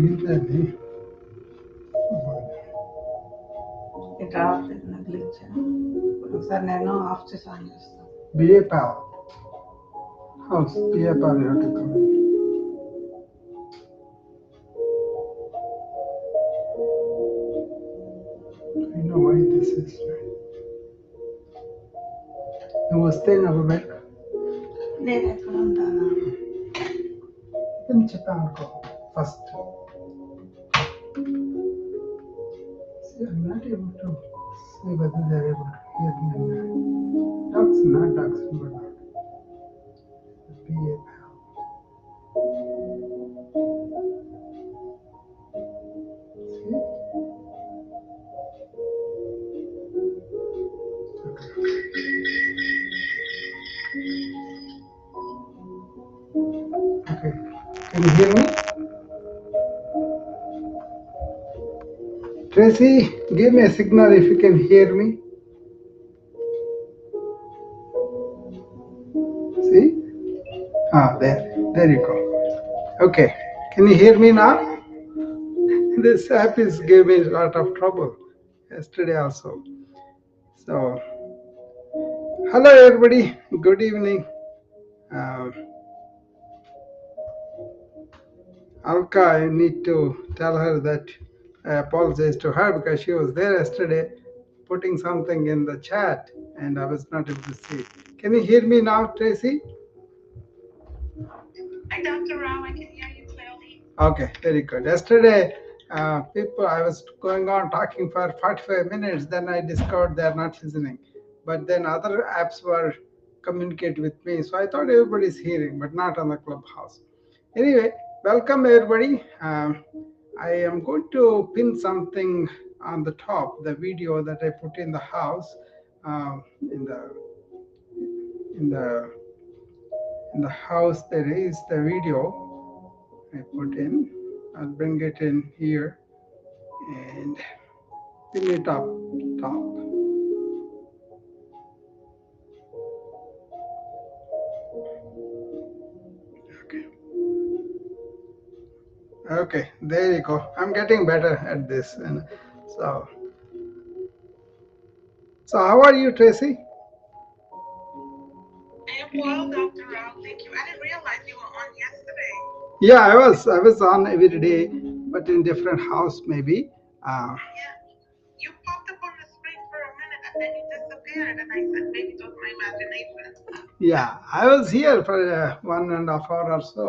ఏంటది? ఇది రావట్లేదు నాకు గ్లిచ్. ఒకసారి నేను ఆఫ్ చేసి ఆన్ చేస్తాను. BA Pal. House BA Pal, you have to come in. I know why this is. నువ్వు వస్తే నాకు బయట నేను ఎక్కడ ఉంటానా? అని చెప్పాను అనుకో first. I'm not able to see whether they're able to hear me. Ducks, not ducks, but not. BA Pal. See? Okay. Can you hear me? Tracy, give me a signal if you can hear me. See? There you go. Okay. Can you hear me now? This app is giving me a lot of trouble yesterday also. So, hello everybody. Good evening. Alka, I need to tell her that I apologize to her because she was there yesterday putting something in the chat and I was not able to see. Can you hear me now, Tracy? Hi, Dr. Rao. I can hear you clearly. Okay, very good. Yesterday, I was going on talking for 45 minutes, then I discovered they're not listening. But then other apps were communicating with me, so I thought everybody's hearing, but not on the Clubhouse. Anyway, welcome everybody. I am going to pin something on the top, the video that I put in the house, in the house. There is the video I put in. I'll bring it in here and pin it up top. Okay, there you go. I'm getting better at this. And so how are you, Tracy? I am well, Dr. Rao. Thank you. I didn't realize you were on yesterday. Yeah, I was on every day, but in different house maybe. Yeah. You popped up on the screen for a minute and then you disappeared, and I said maybe it was my imagination. Yeah, I was here for 1.5 hours or so,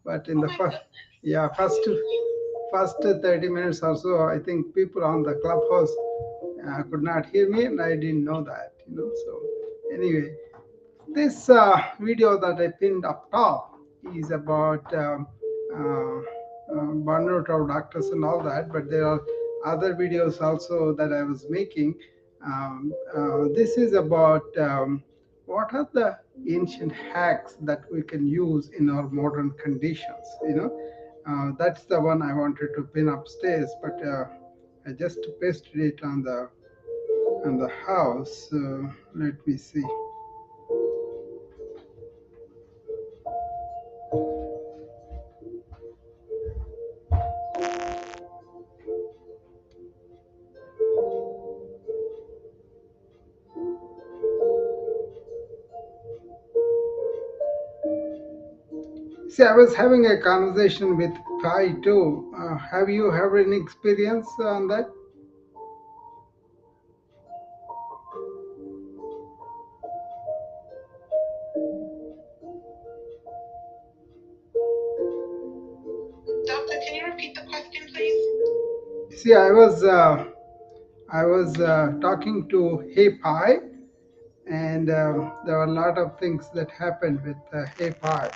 but in the first 30 minutes or so, I think people on the Clubhouse could not hear me, and I didn't know that, So anyway, this video that I pinned up top is about burnout of doctors and all that, but there are other videos also that I was making. This is about what are the ancient hacks that we can use in our modern conditions. That's the one I wanted to pin upstairs, but I just pasted it on the house. Let me see. See, I was having a conversation with Kai too. Have you had any experience on that? Doctor, can you repeat the question, please? See, I was talking to Hey Pi, and there were a lot of things that happened with Hey Pi,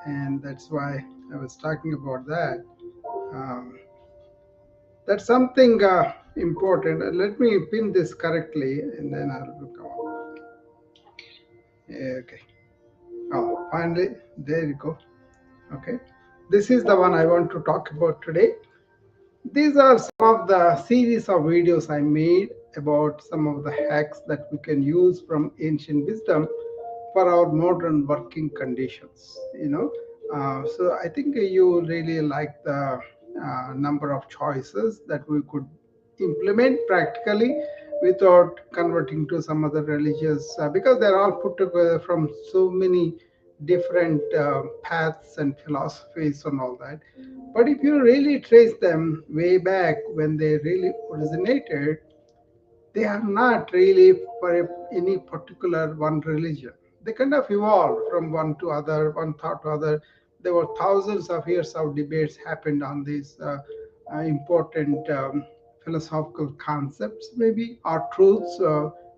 and that's why I was talking about that. That's something important. Let me pin this correctly, and then I'll come up. Okay. Oh, finally, there you go. Okay. This is the one I want to talk about today. These are some of the series of videos I made about some of the hacks that we can use from ancient wisdom for our modern working conditions. So I think you really like the number of choices that we could implement practically without converting to some other religious, because they're all put together from so many different paths and philosophies and all that. But if you really trace them way back when they really originated, they are not really for any particular one religion. They kind of evolved from one to other, one thought to other. There were thousands of years of debates happened on these important philosophical concepts, maybe, or truths.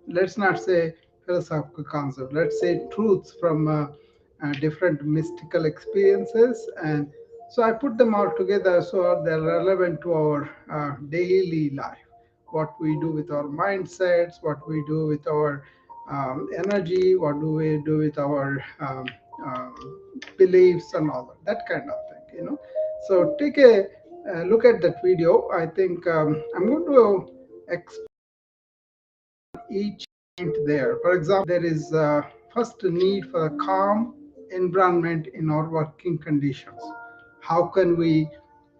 Let's not say philosophical concepts. Let's say truths from different mystical experiences. And so I put them all together so they're relevant to our daily life, what we do with our mindsets, what we do with our energy, what do we do with our beliefs and all that kind of thing. So take a look at that video. I think I'm going to explain each point there. For example, there is first a need for a calm environment in our working conditions. How can we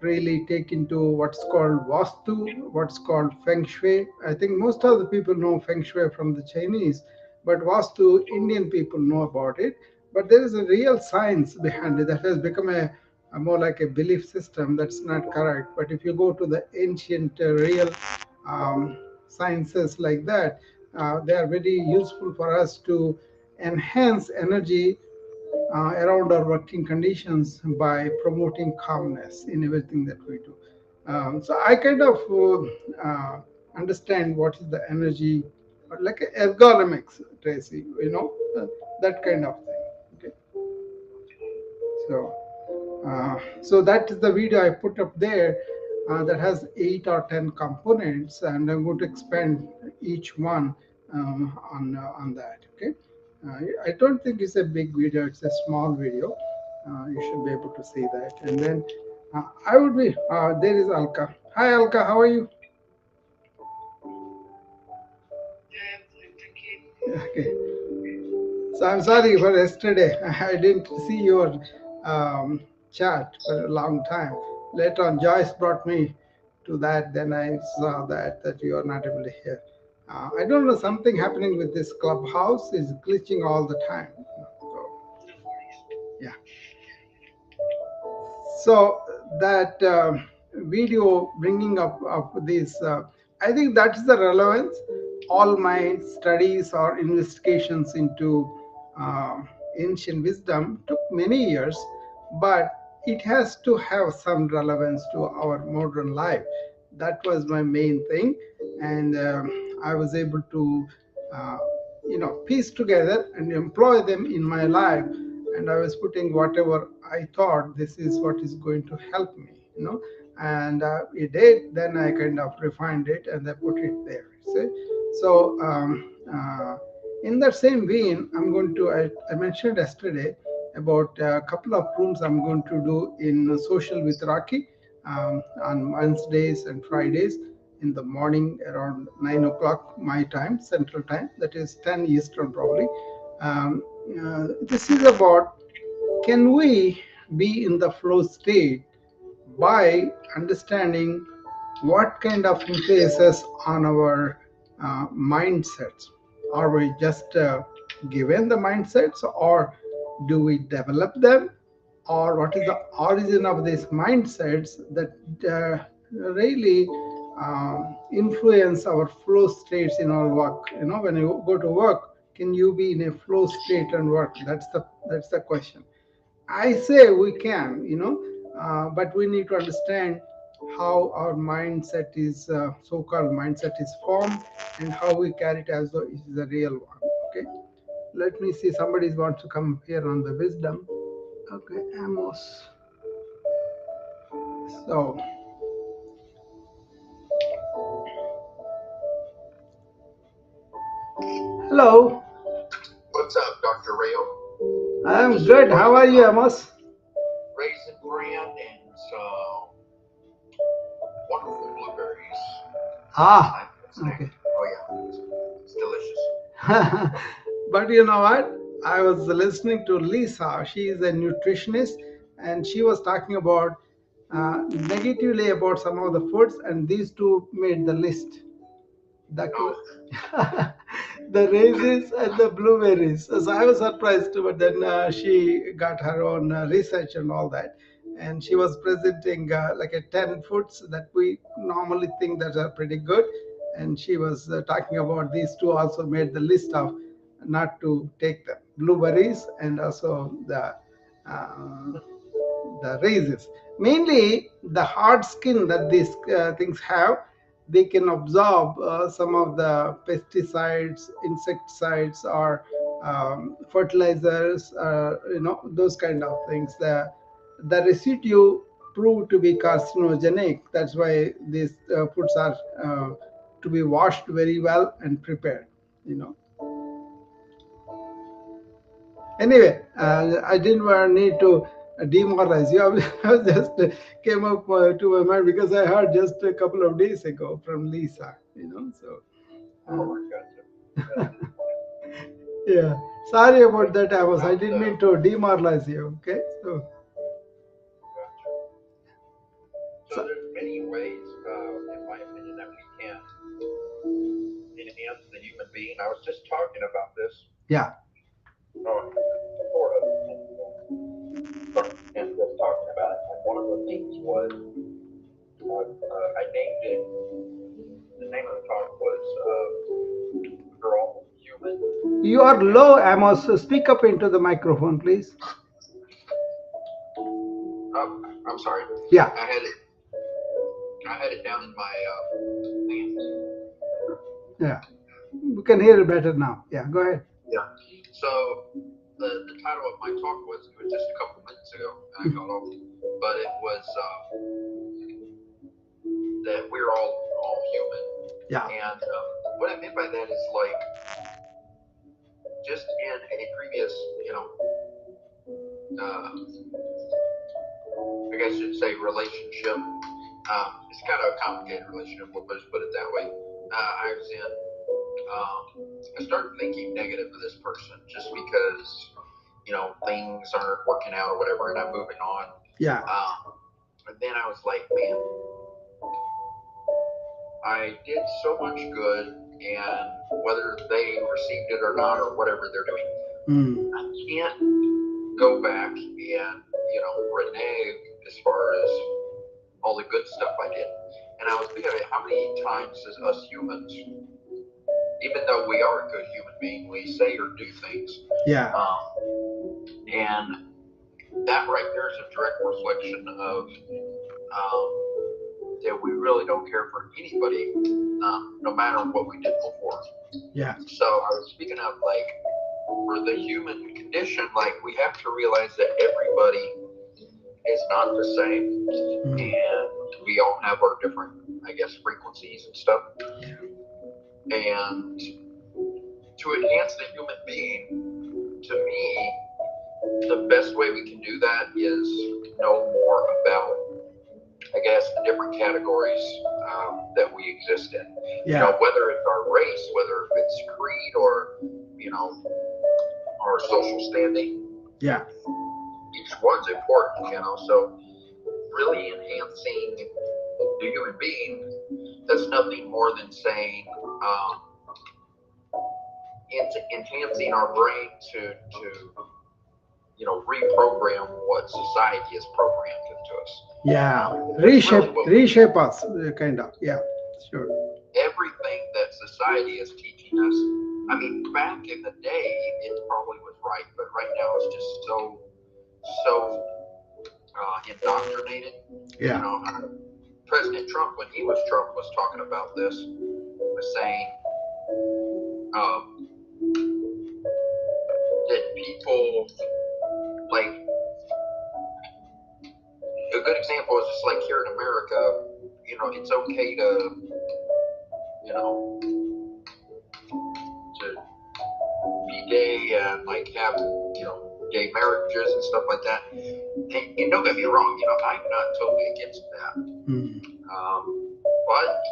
really take into what's called Vastu, what's called Feng Shui? I think most of the people know Feng Shui from the Chinese, but Vastu, Indian people know about it. But there is a real science behind it that has become a more like a belief system. That's not correct. But if you go to the ancient, real um, sciences like that, they are very useful for us to enhance energy around our working conditions by promoting calmness in everything that we do. So I kind of understand what is the energy, like ergonomics, Tracy, that kind of thing. Okay. So that is the video I put up there that has 8 or 10 components, and I'm going to expand each one on that. Okay. I don't think it's a big video; it's a small video. You should be able to see that. And then I would be there is Alka. Hi, Alka. How are you? Okay. So I'm sorry for yesterday. I didn't see your chat for a long time. Later on, Joyce brought me to that. Then I saw that you are not able to hear. I don't know, something happening with this clubhouse is glitching all the time. So, yeah. So that video bringing up these, I think that's the relevance. All my studies or investigations into uh, ancient wisdom took many years, but it has to have some relevance to our modern life. That was my main thing, and I was able to, uh, piece together and employ them in my life. And I was putting whatever I thought this is what is going to help me. And it did. Then I kind of refined it and I put it there. See? So in that same vein, I'm going to. I mentioned yesterday about a couple of rooms I'm going to do in Social with Rocky on Wednesdays and Fridays in the morning around 9 o'clock my time, Central Time. That is 10 Eastern probably. This is about, can we be in the flow state by understanding what kind of influences on our mindsets. Are we just given the mindsets, or do we develop them, or what is the origin of these mindsets that really influence our flow states in our work? When you go to work, can you be in a flow state and work? That's the question. I say we can, but we need to understand how our mindset is, so-called mindset is formed, and how we carry it as though it is a real one. Okay, let me see. Somebody wants to come here on the wisdom. Okay, Amos. So, hello. What's up, Dr. Rayo? I'm good. How are you, Amos? Raisin bran and some wonderful blueberries. Okay. Oh, yeah. It's delicious. But you know what? I was listening to Lisa. She is a nutritionist, and she was talking about negatively about some of the foods, and these two made the list. The Oh, the raisins and the blueberries. So I was surprised too, but then she got her own research and all that, and she was presenting like a 10 foods that we normally think that are pretty good, and she was talking about these two also made the list of not to take them, blueberries and also uh, the raisins. Mainly the hard skin that these things have, they can absorb some of the pesticides, insecticides, or fertilizers, those kind of things. The residue prove to be carcinogenic. That's why these foods are to be washed very well and prepared. You know. Anyway, I didn't need to demoralize you. I was just came up to my mind because I heard just a couple of days ago from Lisa. So oh, I got you. yeah. Sorry about that, Amos. I didn't mean to demoralize you. Okay, so Gotcha. So there's many ways, in my opinion, that we can enhance the human being. I was just talking about this. yeah. Oh, sort of. And just talking about it. And one of the things was, I named it, the name of the talk was, We're All Human. You are low, Amos. So speak up into the microphone, please. I'm sorry. Yeah. I had it down in my hands. Yeah. We can hear it better now. Yeah. Go ahead. Yeah. So the title of my talk was, it was just a couple minutes ago, and I got off, but it was that we're all human. Yeah. And what I meant by that is like, just in a previous, I guess you'd say relationship. It's kind of a complicated relationship, but just put it that way. I was in. I started thinking negative of this person just because, things aren't working out or whatever, and I'm moving on. Yeah. And then I was like, man, I did so much good, and whether they received it or not, or whatever they're doing, I can't go back and, renege as far as all the good stuff I did. And I was thinking, how many times as us humans, even though we are a good human being, we say or do things. Yeah. And that right there is a direct reflection of that we really don't care for anybody, no matter what we did before. Yeah. So I was speaking of, like, for the human condition, like, we have to realize that everybody is not the same, and we all have our different, I guess, frequencies and stuff. And to enhance the human being, to me, the best way we can do that is know more about, I guess, the different categories that we exist in. Yeah. Whether it's our race, whether it's creed, or, our social standing. Yeah. Each one's important, so really enhancing the human being, that's nothing more than saying, enhancing our brain to reprogram what society has programmed into us. Yeah. Really reshape us, kind of. Yeah. Sure. Everything that society is teaching us, I mean, back in the day, it probably was right, but right now it's just so indoctrinated. Yeah. President Trump, when he was Trump, was talking about this, was saying that people, like, a good example is just like here in America, it's okay to be gay and, like, have, gay marriages and stuff like that. And don't get me wrong, I'm not totally against that. But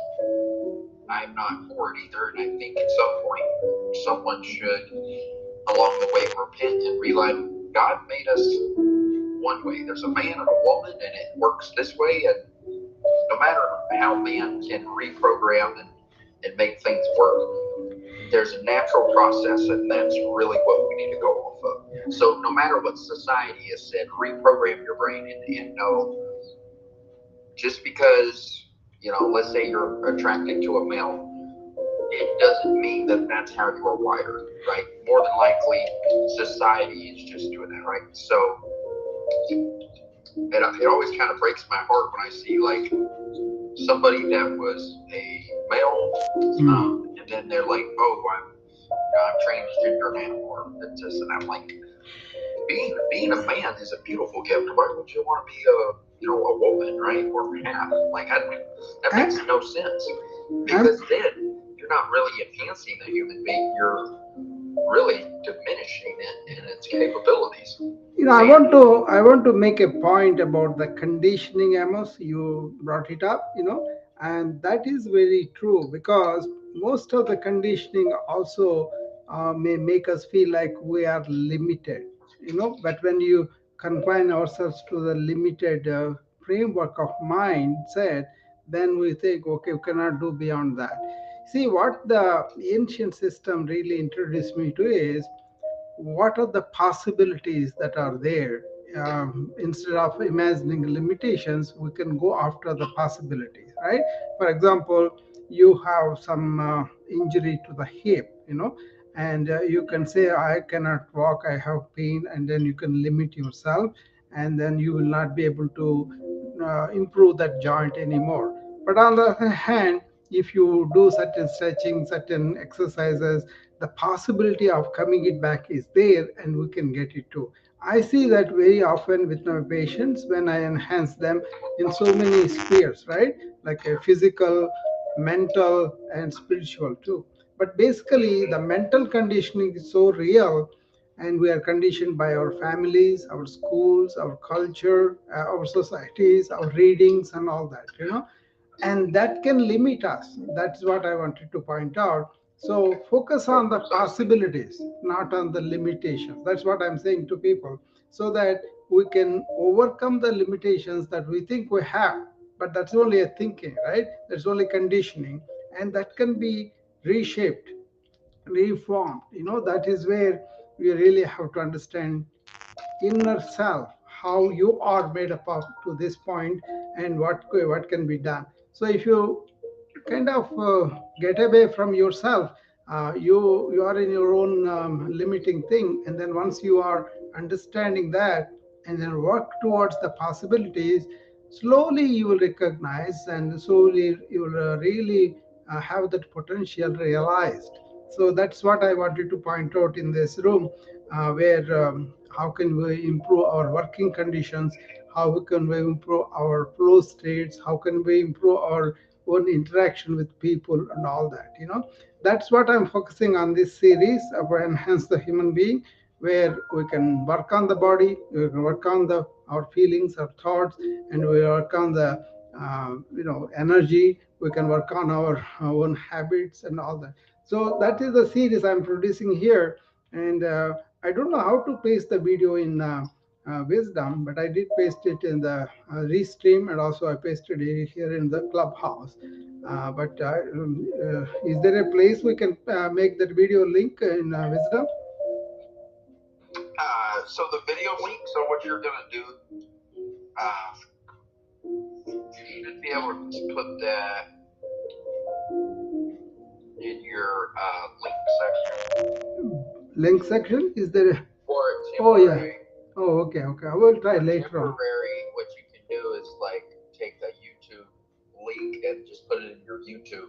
I'm not for it either. And I think at some point someone should along the way repent and realize God made us one way. There's a man and a woman, and it works this way. And no matter how man can reprogram and make things work, there's a natural process, and that's really what we need to go off of. So no matter what society has said, reprogram your brain and know, just because, let's say you're attracted to a male, it doesn't mean that that's how you are wired, right? More than likely, society is just doing that, right? So it always kind of breaks my heart when I see like somebody that was a male, and then they're like, "Oh, I'm transgender now," or this, and I'm like, being a man is a beautiful gift. Why would you want to be a woman, right? Or half? Like, that makes no sense. Because then you're not really enhancing the human being. You're really diminishing it in its capabilities. I want to make a point about the conditioning, Amos. You brought it up, and that is very true, because most of the conditioning also may make us feel like we are limited, but when you confine ourselves to the limited framework of mindset, then we think, okay, we cannot do beyond that. See, what the ancient system really introduced me to is what are the possibilities that are there. Instead of imagining limitations, we can go after the possibilities, right? For example, you have some injury to the hip, and you can say, I cannot walk, I have pain, and then you can limit yourself, and then you will not be able to improve that joint anymore. But on the other hand, if you do certain stretching, certain exercises, the possibility of coming it back is there, and we can get it too. I see that very often with my patients when I enhance them in so many spheres, right? Like a physical, mental, and spiritual too. But basically, the mental conditioning is so real, and we are conditioned by our families, our schools, our culture, our societies, our readings, and all that, and that can limit us. That's what I wanted to point out. So focus on the possibilities, not on the limitations. That's what I'm saying to people, so that we can overcome the limitations that we think we have. But that's only a thinking, right? That's only conditioning, and that can be reshaped, reformed. That is where we really have to understand inner self, how you are made up of to this point, and what can be done. So if you kind of get away from yourself, you are in your own limiting thing, and then once you are understanding that, and then work towards the possibilities, slowly you will recognize, and slowly you will really have that potential realized. So that's what I wanted to point out in this room, where how can we improve our working conditions, how can we improve our flow states, how can we improve our own interaction with people, and all that. That's what I'm focusing on this series of Enhance the Human Being, where we can work on the body, we can work on our feelings, our thoughts, and we work on the energy. We can work on our own habits and all that. So that is the series I'm producing here, and I don't know how to paste the video in Wisdom, but I did paste it in the Restream, and also I pasted it here in the Clubhouse. But is there a place we can make that video link in Wisdom? So the video link. So what you're gonna do, you should be able to put that in your link section. Link section? Is there? Or oh yeah. Oh, okay. I will try later on. What you can do is like take a YouTube link and just put it in your YouTube.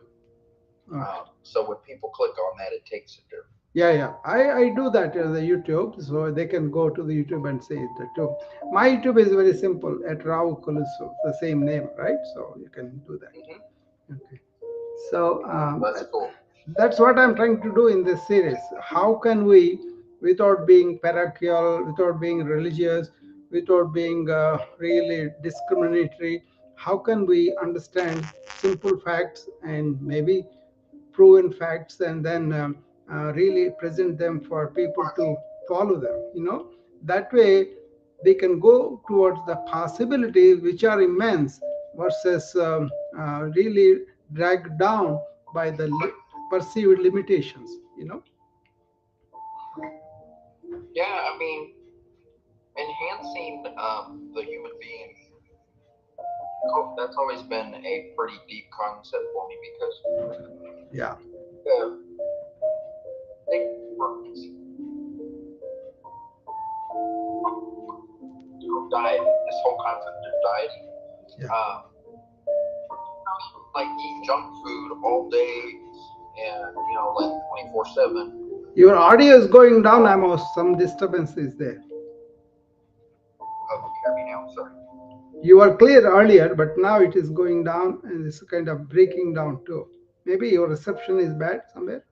So when people click on that, it takes it there. Yeah. I do that in the YouTube, so they can go to the YouTube and see it too. My YouTube is very simple, at Rao Kulusu, the same name, right? So you can do that. Okay. So that's cool. That's what I'm trying to do in this series. How can we, without being parochial, without being religious, without being really discriminatory, how can we understand simple facts and maybe proven facts, and then really present them for people to follow them. That way they can go towards the possibilities which are immense versus really dragged down by the perceived limitations. Yeah, I mean, enhancing the human being, that's always been a pretty deep concept for me because Yeah. think diet, this whole concept of dieting, Yeah. like eat junk food all day and like 24/7. Your audio is going down, Amos. Some disturbance is there. Oh, can you hear me now? Sorry. You were clear earlier, but now it is going down and it's kind of breaking down too. Maybe your reception is bad somewhere.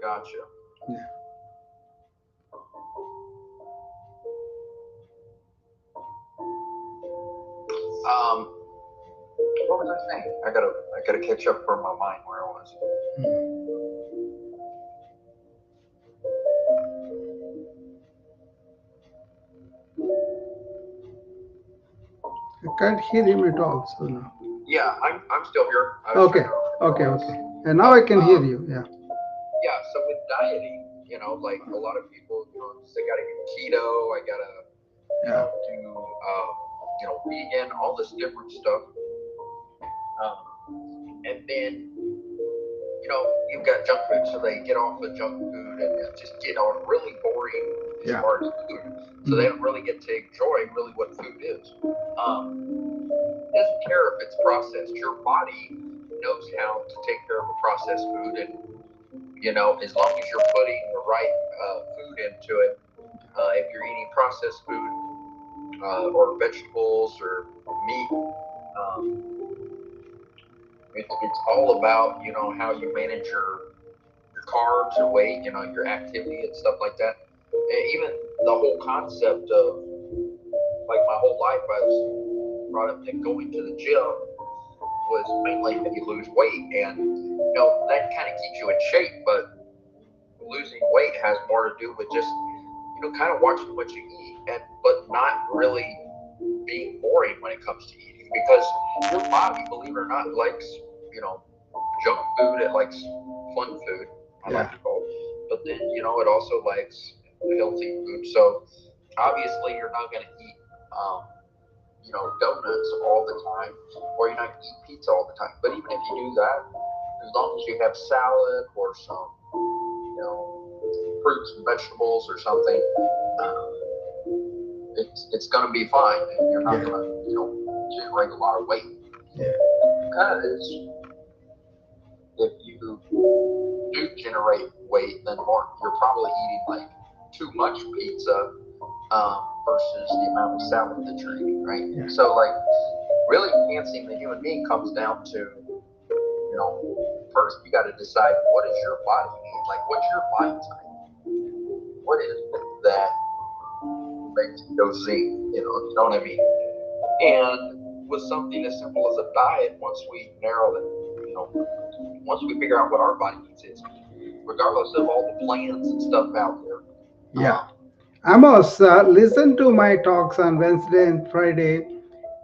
Gotcha. Yeah. What was I saying? I gotta catch up for my mind where I was. I can't hear him at all. So now. Yeah, I'm still here. Okay. And now I can hear you. Yeah. Yeah. So with dieting, like a lot of people, say gotta get keto. I gotta, do, vegan, all this different stuff. And then, you've got junk food, so they get off of junk food and just get on really boring as far as food. So they don't really get to enjoy really what food is. It doesn't care if it's processed. Your body knows how to take care of a processed food, and as long as you're putting the right food into it, if you're eating processed food or vegetables or meat, it's all about how you manage your carbs, your weight, your activity and stuff like that. And even the whole concept of, like, my whole life I was brought up that going to the gym was mainly that you lose weight, and that kind of keeps you in shape, but losing weight has more to do with just kind of watching what you eat, but not really being boring when it comes to eating, because your body, believe it or not, likes junk food. It likes fun food, I like to call it, but then it also likes healthy food. So obviously you're not going to eat donuts all the time, or you're not going to eat pizza all the time. But even if you do that, as long as you have salad or some fruits and vegetables or something, it's going to be fine, and you're not going to generate a lot of weight. Because if you do generate weight, then you're probably eating like too much pizza versus the amount of salad that you're eating, right? Yeah. So, like, really enhancing the human being comes down to, first you got to decide, what does your body need? Like, what's your body type? What is it that makes you go zing? You know what I mean? And with something as simple as a diet, once we narrow it, once we figure out what our body needs is, regardless of all the plans and stuff out there. Yeah. Amos, listen to my talks on Wednesday and Friday.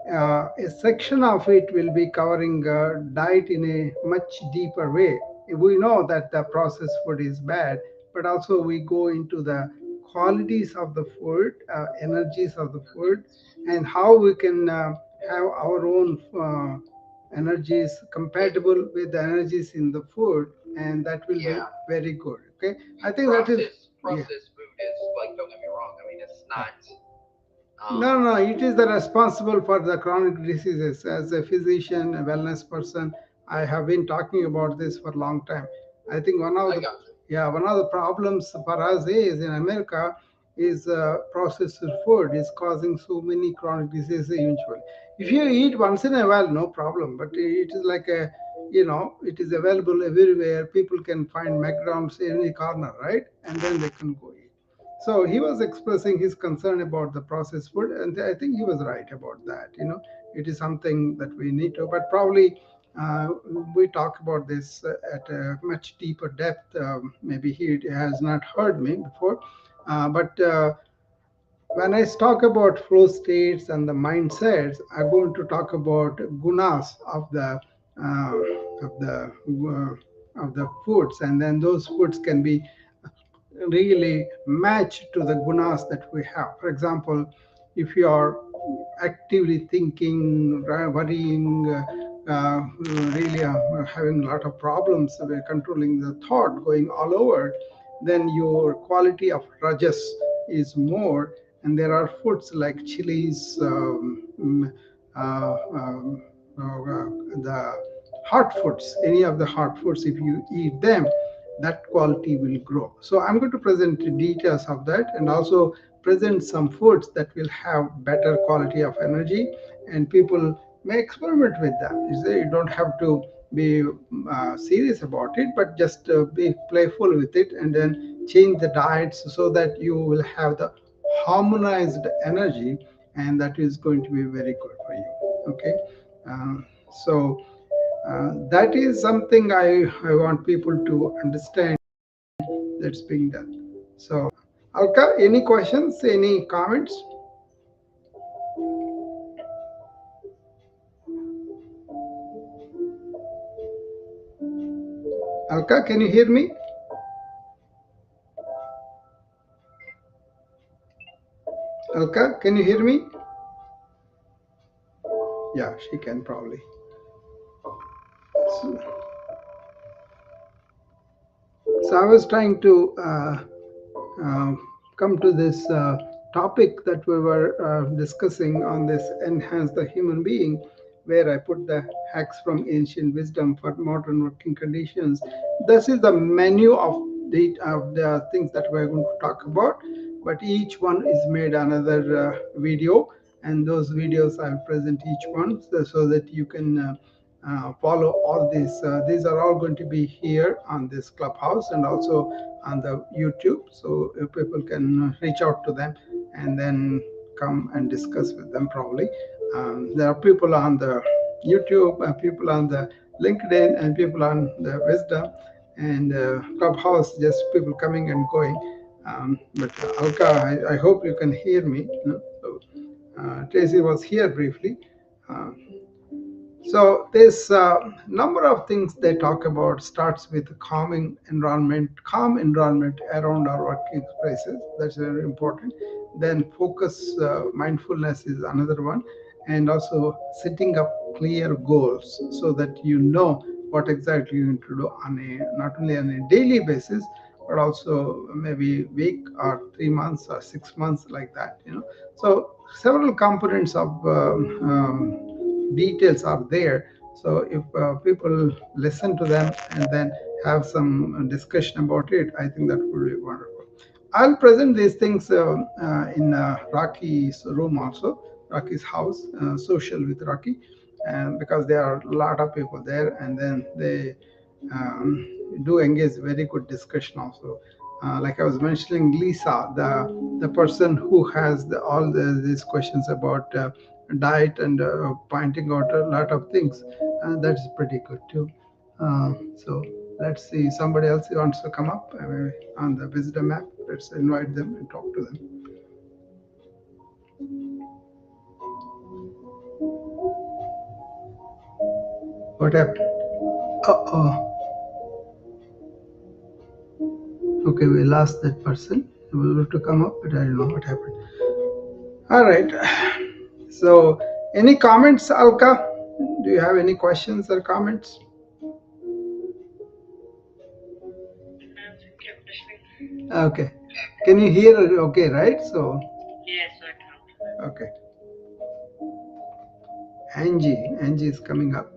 A section of it will be covering diet in a much deeper way. We know that the processed food is bad, but also we go into the qualities of the food, energies of the food, and how we can have our own energies compatible with the energies in the food, and that will be very good. Okay, I think processed food is, like, don't get me wrong, I mean, it's not. No, it is the responsible for the chronic diseases. As a physician, a wellness person, I have been talking about this for a long time. I think one of the problems for us is in America is processed food is causing so many chronic diseases eventually. If you eat once in a while, no problem, but it is like it is available everywhere. People can find McDonald's in any corner, right? And then they can go eat. So he was expressing his concern about the processed food, and I think he was right about that. It is something that we need to, but probably We talk about this at a much deeper depth. Maybe he has not heard me before, but when I talk about flow states and the mindsets, I'm going to talk about gunas uh, of the of the foods, and then those foods can be really matched to the gunas that we have. For example, if you are actively thinking, worrying, really having a lot of problems with controlling the thought going all over, then your quality of rajas is more. And there are foods like chilies, the hot foods, any of the hot foods, if you eat them, that quality will grow. So I'm going to present the details of that, and also present some foods that will have better quality of energy, and people may experiment with them. You don't have to be serious about it, but just be playful with it, and then change the diets so that you will have the harmonized energy, and that is going to be very good for you. Okay. So that is something I want people to understand that's being done. So, Alka, any questions, any comments? Alka, can you hear me? Alka, can you hear me? Yeah, she can probably. So I was trying to uh, come to this topic that we were discussing on this enhance the human being, where I put the hacks from ancient wisdom for modern working conditions. This is the menu of the things that we're going to talk about, but each one is made another video, and those videos I'll present each one so that you can follow all these. These are all going to be here on this Clubhouse and also on the YouTube, so people can reach out to them and then come and discuss with them probably. There are people on the YouTube, people on the LinkedIn, and people on the Wisdom and Clubhouse, just people coming and going. But Alka, I hope you can hear me. So, Tracy was here briefly. Uh, so this number of things they talk about starts with calm environment around our working spaces. That's very important. Then focus, mindfulness is another one, and also setting up clear goals so that you know what exactly you need to do on a not only on a daily basis, but also maybe week or 3 months or 6 months, like that. So several components of details are there. So if people listen to them and then have some discussion about it, I think that would be wonderful. I'll present these things in Rocky's room also, Rocky's house, social with Rocky, because there are a lot of people there, and then they do engage very good discussion also. Like I was mentioning, Lisa, the person who has these questions about diet and pointing out a lot of things, that's pretty good too. So let's see, somebody else wants to come up on the Wisdom app. Let's invite them and talk to them. What happened? Oh. Okay, we lost that person. We were to come up, but I don't know what happened. All right. So, any comments, Alka? Do you have any questions or comments? Okay. Can you hear it okay, right? So. Yes, I can. Okay. Angie is coming up.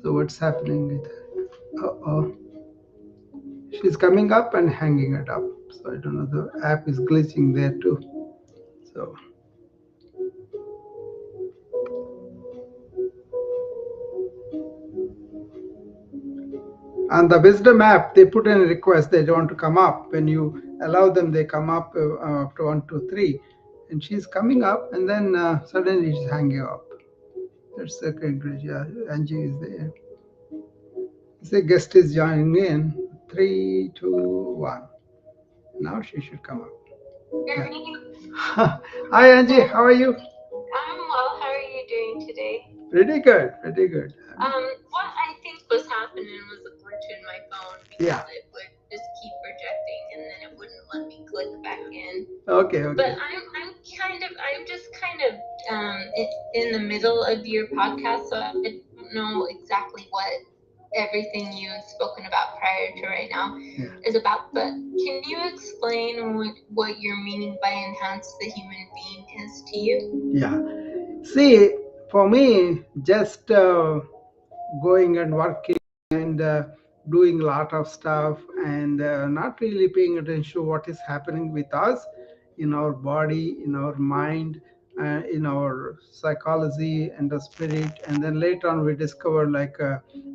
So what's happening with her? Uh-oh. She's coming up and hanging it up. So I don't know, the app is glitching there too. So. On the Wisdom app, they put in a request they want to come up. When you allow them, they come up after 1, 2, 3. and she's coming up, and then suddenly she's hanging up. That's okay, great. Yeah, Angie is there. The guest is joining in. Three, two, one. Now she should come up. Yeah. Hi, Angie. How are you? I'm well. How are you doing today? Pretty good. Pretty good. What I think was happening was a glitch in my phone because Yeah. it would just keep projecting and then it wouldn't let me click back in. Okay. But Okay. I'm just kind of in the middle of your podcast, so I don't know exactly what everything you've spoken about prior to right now Yeah. is about. But can you explain what you're meaning by enhance the human being is to you? Yeah. See, for me, just going and working and doing a lot of stuff and not really paying attention to what is happening with us in our body, in our mind, in our psychology and the spirit. And then later on, we discover like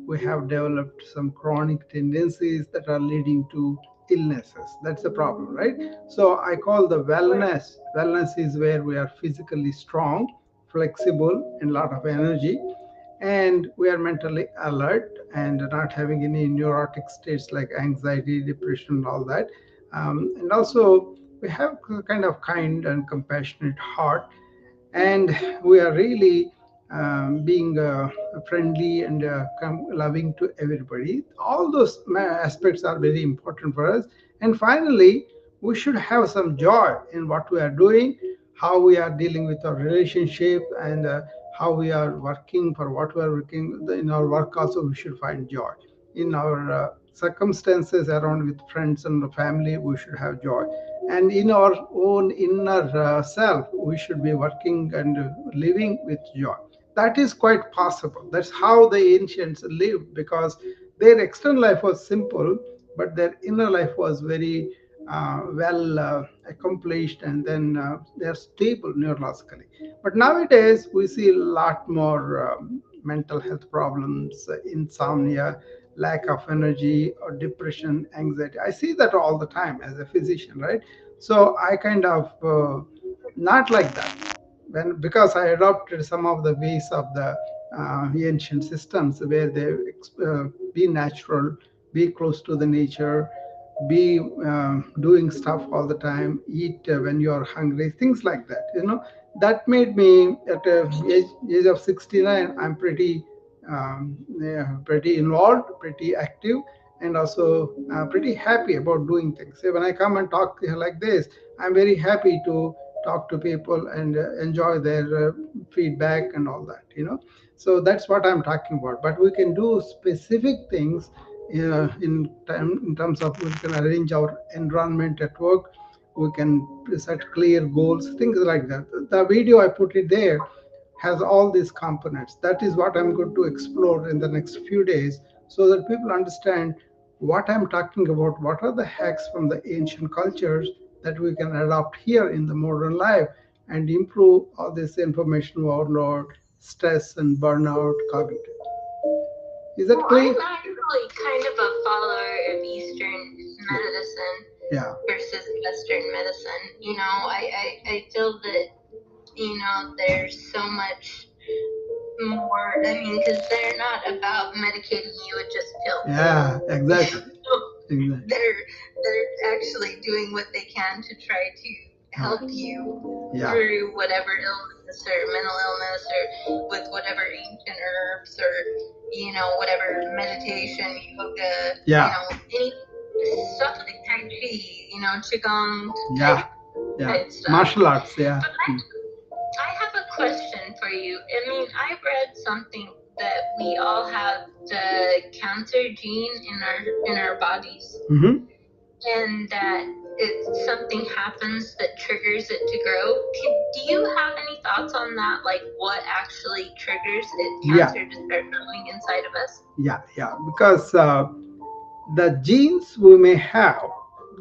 we have developed some chronic tendencies that are leading to illnesses. That's the problem, right? So I call the wellness. Wellness is where we are physically strong, flexible, and a lot of energy, and we are mentally alert and not having any neurotic states like anxiety, depression, all that. And also we have a kind of kind and compassionate heart, and we are really being friendly and loving to everybody. All those aspects are very important for us. And finally, we should have some joy in what we are doing, how we are dealing with our relationship, and how we are working for what we are working in our work. Also, we should find joy in our circumstances around with friends and family. We should have joy, and in our own inner self we should be working and living with joy. That is quite possible. That's how the ancients lived, because their external life was simple, but their inner life was very well accomplished, and then they're stable neurologically. But nowadays we see a lot more mental health problems, insomnia, lack of energy, or depression, anxiety. I see that all the time as a physician, right? So I kind of not like that, when because I adopted some of the ways of the ancient systems where they be natural, be close to the nature, be doing stuff all the time, eat when you are hungry, things like that. That made me at age of 69. I'm pretty yeah, pretty involved, pretty active, and also pretty happy about doing things. So when I come and talk like this, I'm very happy to talk to people and enjoy their feedback and all that. So that's what I'm talking about. But we can do specific things in terms of we can arrange our environment at work. We can set clear goals, things like that. The video I put it there has all these components. That is what I'm going to explore in the next few days, so that people understand what I'm talking about, what are the hacks from the ancient cultures that we can adopt here in the modern life and improve all this information overload, stress, and burnout, cognitive. Is that Well, clear? I'm actually kind of a follower of Eastern medicine Yeah. versus Western medicine. I feel that, there's so much more. I mean, because they're not about medicating you with just pills. Yeah, exactly. Exactly. They're actually doing what they can to try to help you Yeah. through whatever illness or mental illness or with whatever ancient herbs or whatever meditation, yoga, Yeah. any stuff like Tai Chi, Qigong Yeah. type, Yeah. type stuff. Martial arts. Yeah. But I have a question for you. I mean, I read something that we all have the cancer gene in our bodies, Mm-hmm. and that if something happens that triggers it to grow. Do you have any thoughts on that? Like what actually triggers cancer to start growing inside of us? Yeah. Because the genes we may have,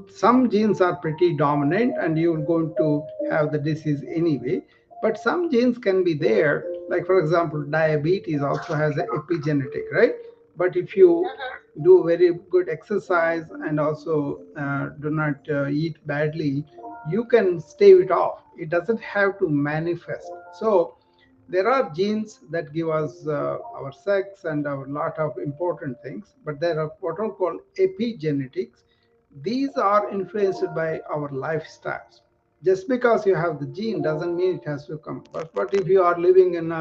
some genes are pretty dominant and you're going to have the disease anyway, but some genes can be there. Like for example, diabetes also has an epigenetic, right? But if you do very good exercise and also do not eat badly, you can stave it off. It doesn't have to manifest. So there are genes that give us our sex and a lot of important things, but there are what are called epigenetics. These are influenced by our lifestyles. Just because you have the gene doesn't mean it has to come. But if you are living in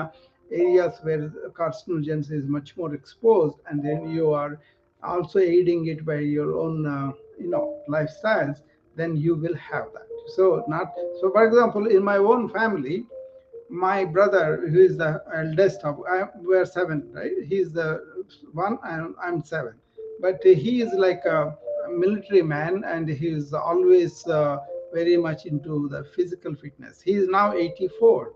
areas where carcinogens is much more exposed, and then you are also aiding it by your own, lifestyles, then you will have that. So not so. For example, in my own family, my brother, who is the eldest of, we're seven, right? He's the one, and I'm seven. But he is like a military man, and he is always very much into the physical fitness. He is now 84,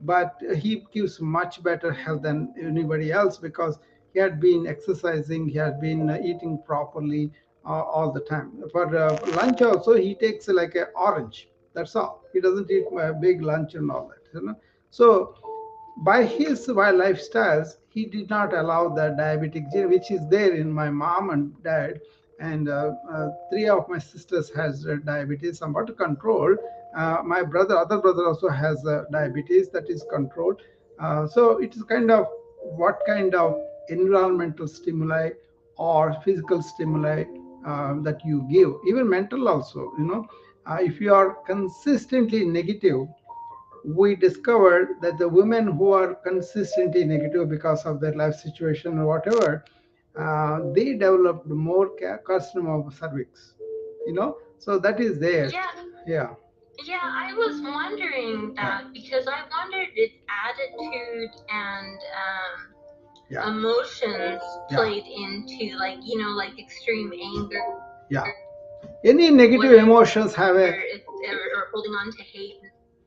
but he gives much better health than anybody else because he had been exercising, he had been eating properly all the time. For lunch also, he takes like an orange. That's all. He doesn't eat a big lunch and all that. So by his lifestyles, he did not allow the diabetic gene, which is there in my mom and dad, and three of my sisters has diabetes, somewhat controlled. My other brother also has diabetes that is controlled. So it is kind of what kind of environmental stimuli or physical stimuli that you give, even mental also. If you are consistently negative, we discovered that the women who are consistently negative because of their life situation or whatever, they developed more carcinoma of cervix. So that is there. Yeah, Yeah, yeah, I was wondering yeah, that because I wondered if attitude and yeah, emotions yeah, played into like extreme anger, yeah. Any negative whatever, emotions have a, or holding on to hate.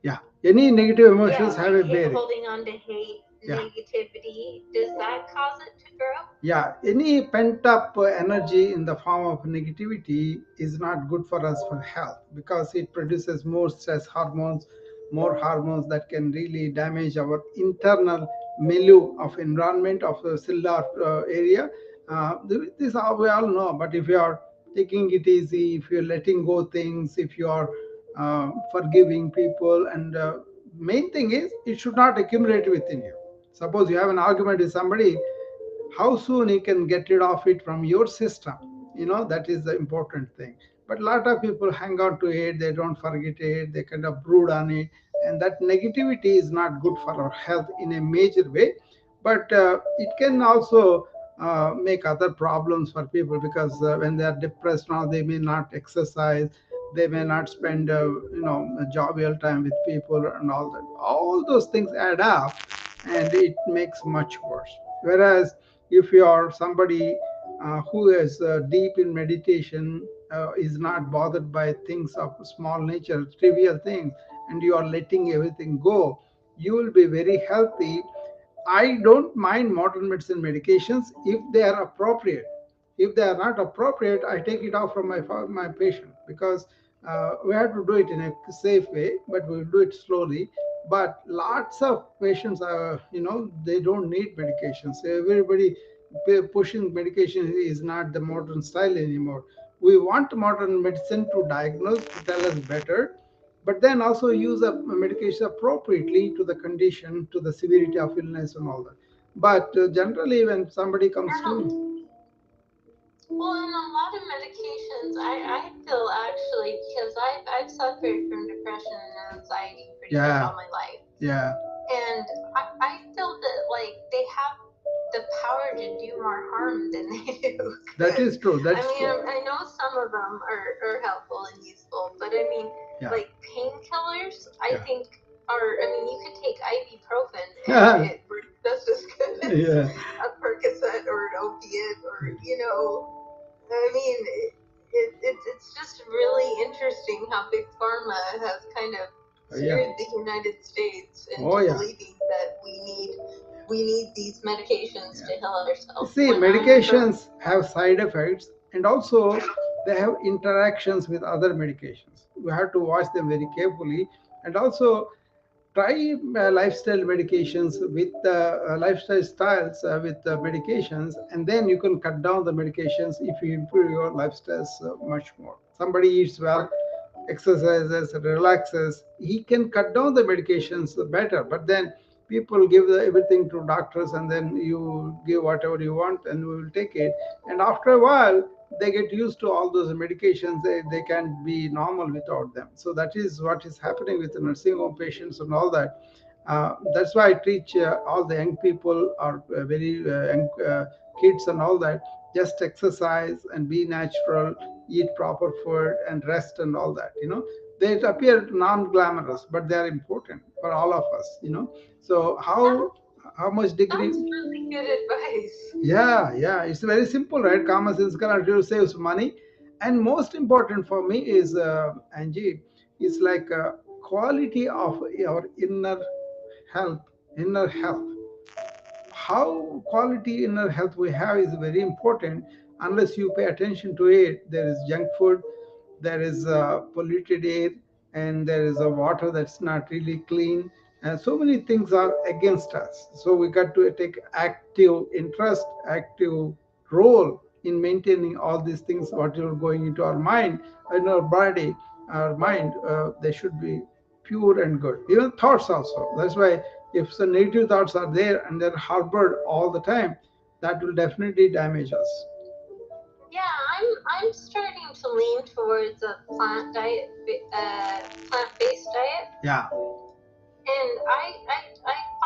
yeah. Any negative Yeah, emotions have like a bearing. holding on to hate, Yeah. negativity. Does that cause it to grow? Yeah, any pent up energy in the form of negativity is not good for us for health because it produces more stress hormones, more hormones that can really damage our internal milieu of environment of the cellular area. This we all know, but if you are taking it easy, if you're letting go things, if you are forgiving people, and main thing is it should not accumulate within you. Suppose you have an argument with somebody, how soon you can get rid of it from your system, that is the important thing. But a lot of people hang on to it, they don't forget it, they kind of brood on it, and that negativity is not good for our health in a major way. But it can also make other problems for people because when they are depressed now, they may not exercise, they may not spend a jovial time with people, and all those things add up, and it makes much worse. Whereas if you are somebody who is deep in meditation, is not bothered by things of small nature, trivial things, and you are letting everything go, you will be very healthy. I don't mind modern medicine medications if they are appropriate. If they are not appropriate, I take it off from my patient because we have to do it in a safe way, but we'll do it slowly. But lots of patients are, they don't need medications. Everybody pushing medication is not the modern style anymore. We want modern medicine to diagnose, to tell us better, but then also use a medication appropriately to the condition, to the severity of illness and all that. But generally, when somebody comes to me, Well, in a lot of medications, I feel actually because I've suffered from depression and anxiety pretty much yeah, all my life, yeah, and I feel that like they have the power to do more harm than they do that good. is true. I That's mean, true. I know some of them are helpful and useful, but I mean, Yeah, like painkillers, I yeah, think are. I mean, you could take ibuprofen and yeah, it works just as good as yeah, a Percocet or an opiate, or I mean, it's just really interesting how Big Pharma has kind of yeah. steered the United States Oh, into yeah. believing that we need these medications to Yeah. heal ourselves. See, When medications have side effects, and also they have interactions with other medications. We have to watch them very carefully, and also try lifestyle medications with lifestyle styles with medications, and then you can cut down the medications if you improve your lifestyles much more. Somebody eats well, exercises, relaxes, he can cut down the medications better. But then people give everything to doctors, and then you give whatever you want and we will take it. And after a while, they get used to all those medications. They can't be normal without them. So that is what is happening with the nursing home patients and all that. That's why I teach all the young people or very young kids and all that. Just exercise and be natural, eat proper food and rest and all that. They appear non-glamorous, but they are important for all of us. So That, how much degree? that's really good advice. Yeah, it's very simple, right? Common sense can saves money, and most important for me is Angie, is like quality of your health, inner health. How quality inner health we have is very important. Unless you pay attention to it, there is junk food, there is polluted air, and there is a water that's not really clean, and so many things are against us. So we got to take active interest, active role in maintaining all these things what are going into our mind, in our body, our mind. They should be pure and good. Even thoughts also. That's why if some negative thoughts are there and they're harbored all the time, that will definitely damage us. Yeah, I'm starting to lean towards a plant-based diet, Yeah. and I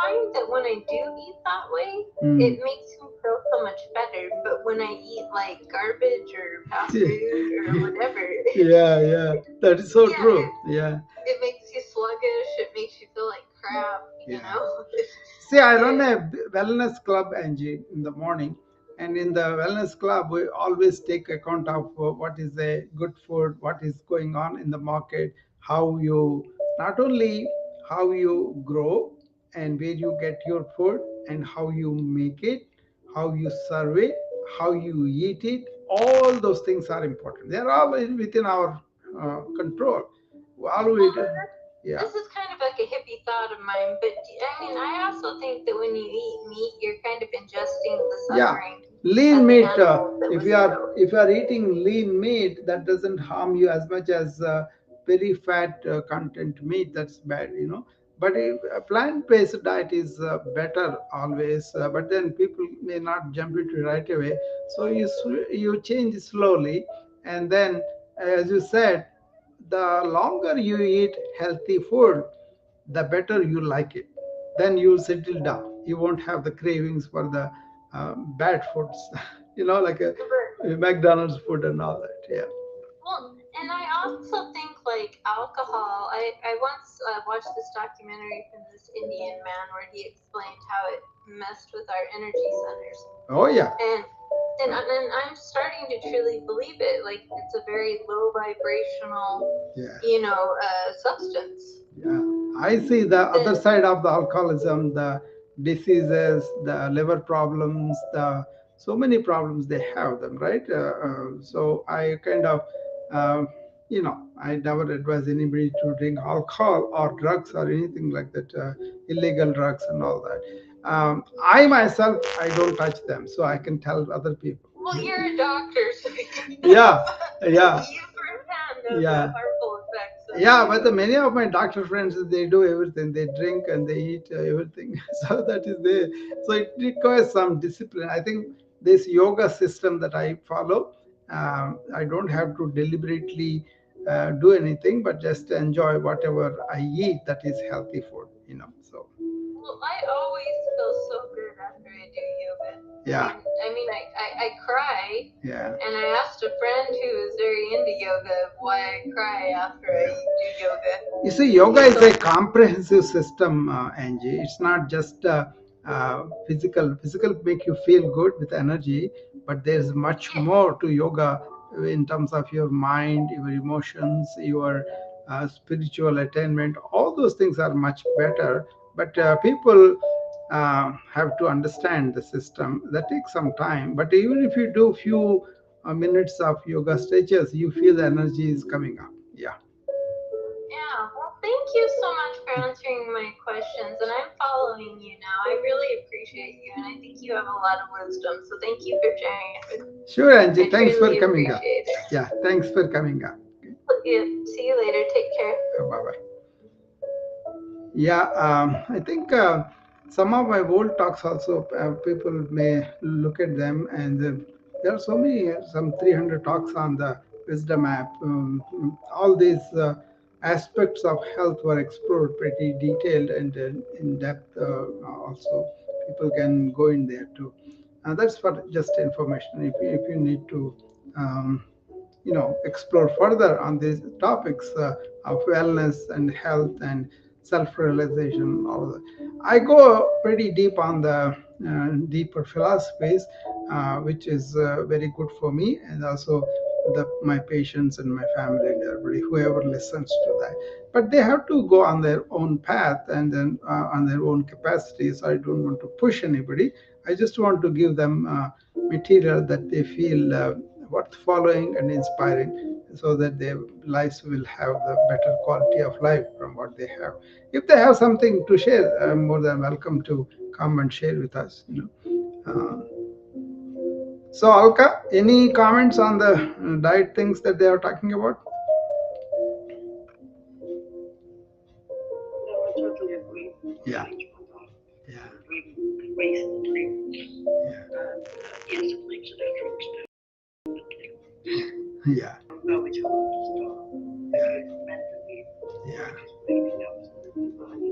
find that when I do eat that way, Mm. it makes me feel so much better. But when I eat like garbage or fast food or whatever, Yeah, that is so yeah, true. Yeah. it makes you sluggish. It makes you feel like crap. Yeah. See, I run a wellness club, Angie, in the morning. And in the wellness club, we always take account of what is the good food, what is going on in the market, how you, not only how you grow and where you get your food and how you make it, how you serve it, how you eat it. All those things are important. They are all within our control. All we Well, do. Yeah. this is kind of like a hippie thought of mine, but I mean, I also think that when you eat meat, you're kind of ingesting the Yeah, suffering lean of the meat. animals that If was you are killed. if you are eating lean meat, that doesn't harm you as much as very fat content meat. That's bad. But a plant-based diet is better always. But then people may not jump into it right away. So you change slowly, and then, as you said, the longer you eat healthy food, the better you like it. Then you'll settle down. You won't have the cravings for the bad foods, like a McDonald's food and all that. Yeah. Well, and I also think like alcohol. I once watched this documentary from this Indian man where he explained how it messed with our energy centers, Oh, yeah. and I'm starting to truly believe it. Like it's a very low vibrational, Yeah. substance. Yeah. I see the other side of the alcoholism, the diseases, the liver problems, the so many problems they have them, right? So I kind of, I never advise anybody to drink alcohol or drugs or anything like that, illegal drugs and all that. I myself, I don't touch them, so I can tell other people. Well, you're a doctor, so Yeah, yeah. you firsthand know Yeah. the harmful effects. Yeah, but many of my doctor friends, they do everything. They drink and they eat everything. So that is there. So it requires some discipline. I think this yoga system that I follow, I don't have to deliberately do anything, but just enjoy whatever I eat that is healthy food. So Well, I always feel so good after I do yoga. yeah, I mean, I cry, yeah. and I asked a friend who is very into yoga why I cry after I do yoga. You see, yoga is a comprehensive system, Angie. It's not just physical. Physical make you feel good with energy, but there's much more to yoga in terms of your mind, your emotions, your spiritual attainment. All those things are much better. But people have to understand the system. That takes some time. But even if you do few minutes of yoga stretches, you feel the energy is coming up. Yeah. Yeah, well, thank you so much for answering my questions, and I'm following you now. I really appreciate you, and I think you have a lot of wisdom, so thank you for sharing it with me. Sure, Angie. I Thanks for truly coming up. appreciate it. Yeah, thanks for coming up. You're Yep. See you later. Take care. Bye-bye. Yeah, I think some of my old talks also, people may look at them, and there are so many, some 300 talks on the Wisdom app. All these aspects of health were explored pretty detailed and in depth. Also, people can go in there too. That's for just information. If you need to, explore further on these topics of wellness and health and self-realization, all of that. I go pretty deep on the deeper philosophies, which is very good for me, and also my patients and my family and everybody, whoever listens to that. But they have to go on their own path and then on their own capacities. I don't want to push anybody. I just want to give them material that they feel worth following and inspiring, so that their lives will have the better quality of life from what they have. If they have something to share, I'm more than welcome to come and share with us. So Alka, any comments on the diet things that they are talking about? No, I totally agree. Yeah. Yeah. Waste and drink. Yeah. Yes, it makes a difference. Yeah. Go with your own mentally. Yeah. Maybe absolutely right.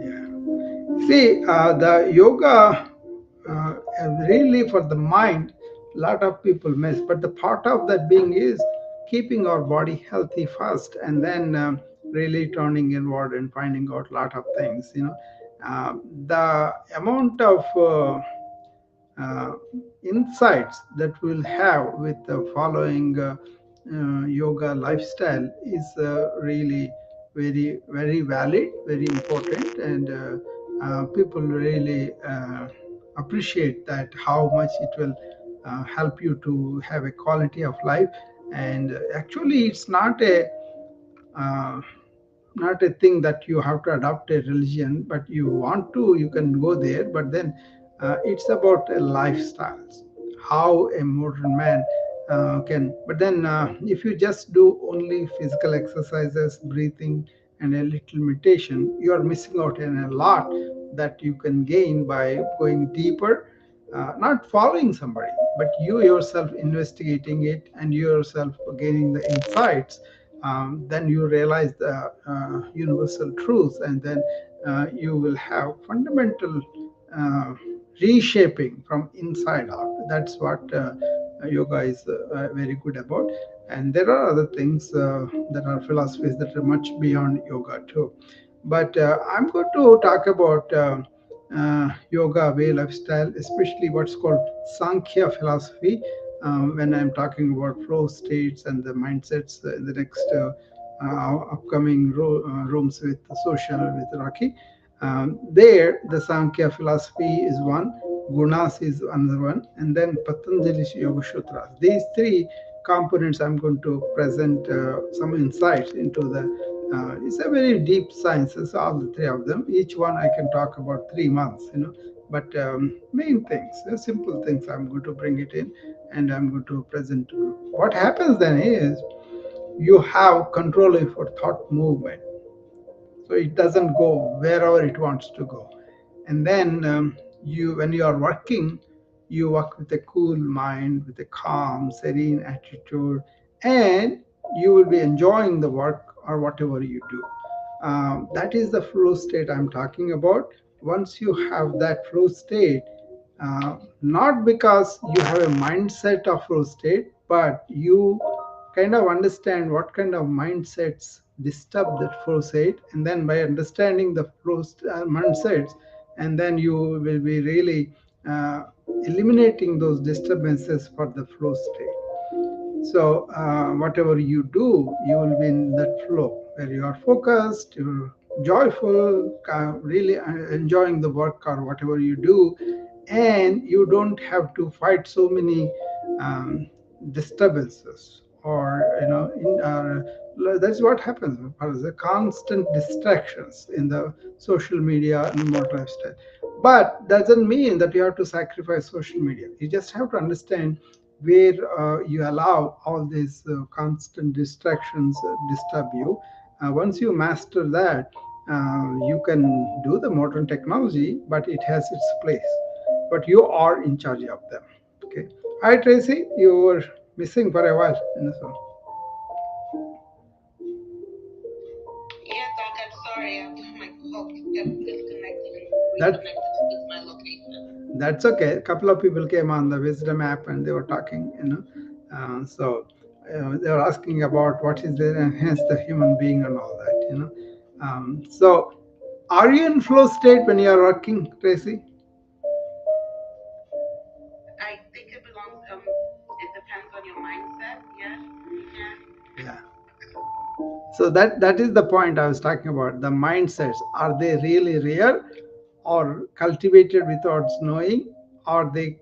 Yeah. See, the yoga really for the mind, a lot of people miss. But the part of that being is keeping our body healthy first, and then really turning inward and finding out a lot of things. The amount of insights that we'll have with the following yoga lifestyle is really very, very valid, very important, and people really appreciate that, how much it will help you to have a quality of life. And actually, it's uh, not a thing that you have to adopt a religion, but you want to, you can go there. But then it's about lifestyles, how a modern man can. But then if you just do only physical exercises, breathing, and a little meditation, you are missing out on a lot that you can gain by going deeper, not following somebody, but you yourself investigating it and you yourself gaining the insights. Then you realize the universal truths, and then you will have fundamental reshaping from inside out. That's what yoga is very good about. And there are other things that are philosophies that are much beyond yoga too. But I'm going to talk about yoga way lifestyle, especially what's called Sankhya philosophy. When I'm talking about flow states and the mindsets in the next upcoming rooms with social with Rocky. There, the Sankhya philosophy is one, Gunas is another one, and then Patanjali's Yoga Sutras. These three components I'm going to present some insights into the. It's a very deep sciences, all the three of them. Each one I can talk about 3 months, But main things, simple things, I'm going to bring it in and I'm going to present to you. What happens then is you have control of your thought movement. So it doesn't go wherever it wants to go. And then when you are working, you work with a cool mind, with a calm, serene attitude, and you will be enjoying the work or whatever you do. That is the flow state I'm talking about. Once you have that flow state, not because you have a mindset of flow state, but you kind of understand what kind of mindsets disturb that flow state, and then by understanding the flow mindsets, and then you will be really eliminating those disturbances for the flow state. So whatever you do, you will be in that flow where you are focused, you're joyful, really enjoying the work or whatever you do, and you don't have to fight so many disturbances, or that's what happens. The constant distractions in the social media and modern lifestyle. But doesn't mean that you have to sacrifice social media. You just have to understand where you allow all these constant distractions disturb you. Once you master that, you can do the modern technology, but it has its place. But you are in charge of them. Okay. Hi, Tracy. You were missing for a while. So. Yes, Doc, I'm sorry. My call kept disconnecting and That reconnected with my location. that's okay. A couple of people came on the Wisdom app and they were talking, they were asking about what is the enhance the human being and all that. So, are you in flow state when you are working, Tracy? I think it belongs. It depends on your mindset. Yes, you can. Yeah. So that is the point I was talking about. The mindsets, are they really real or cultivated without knowing? Are they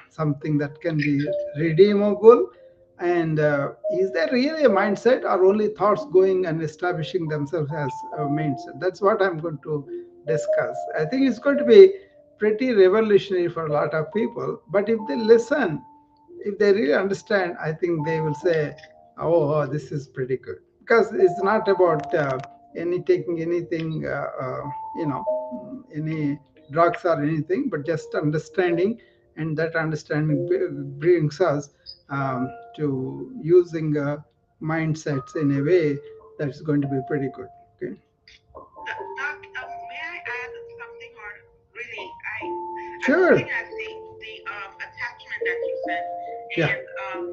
something that can be redeemable? And is there really a mindset or only thoughts going and establishing themselves as a mindset? That's what I'm going to discuss. I think it's going to be pretty revolutionary for a lot of people. But if they listen, if they really understand, I think they will say, "Oh, this is pretty good." Because it's not about any taking anything, any drugs or anything, but just understanding, and that understanding brings us to using mindsets in a way that's going to be pretty good. Okay. Doc, may I add something, or really, I was Sure. looking at the attachment that you sent, Yeah. and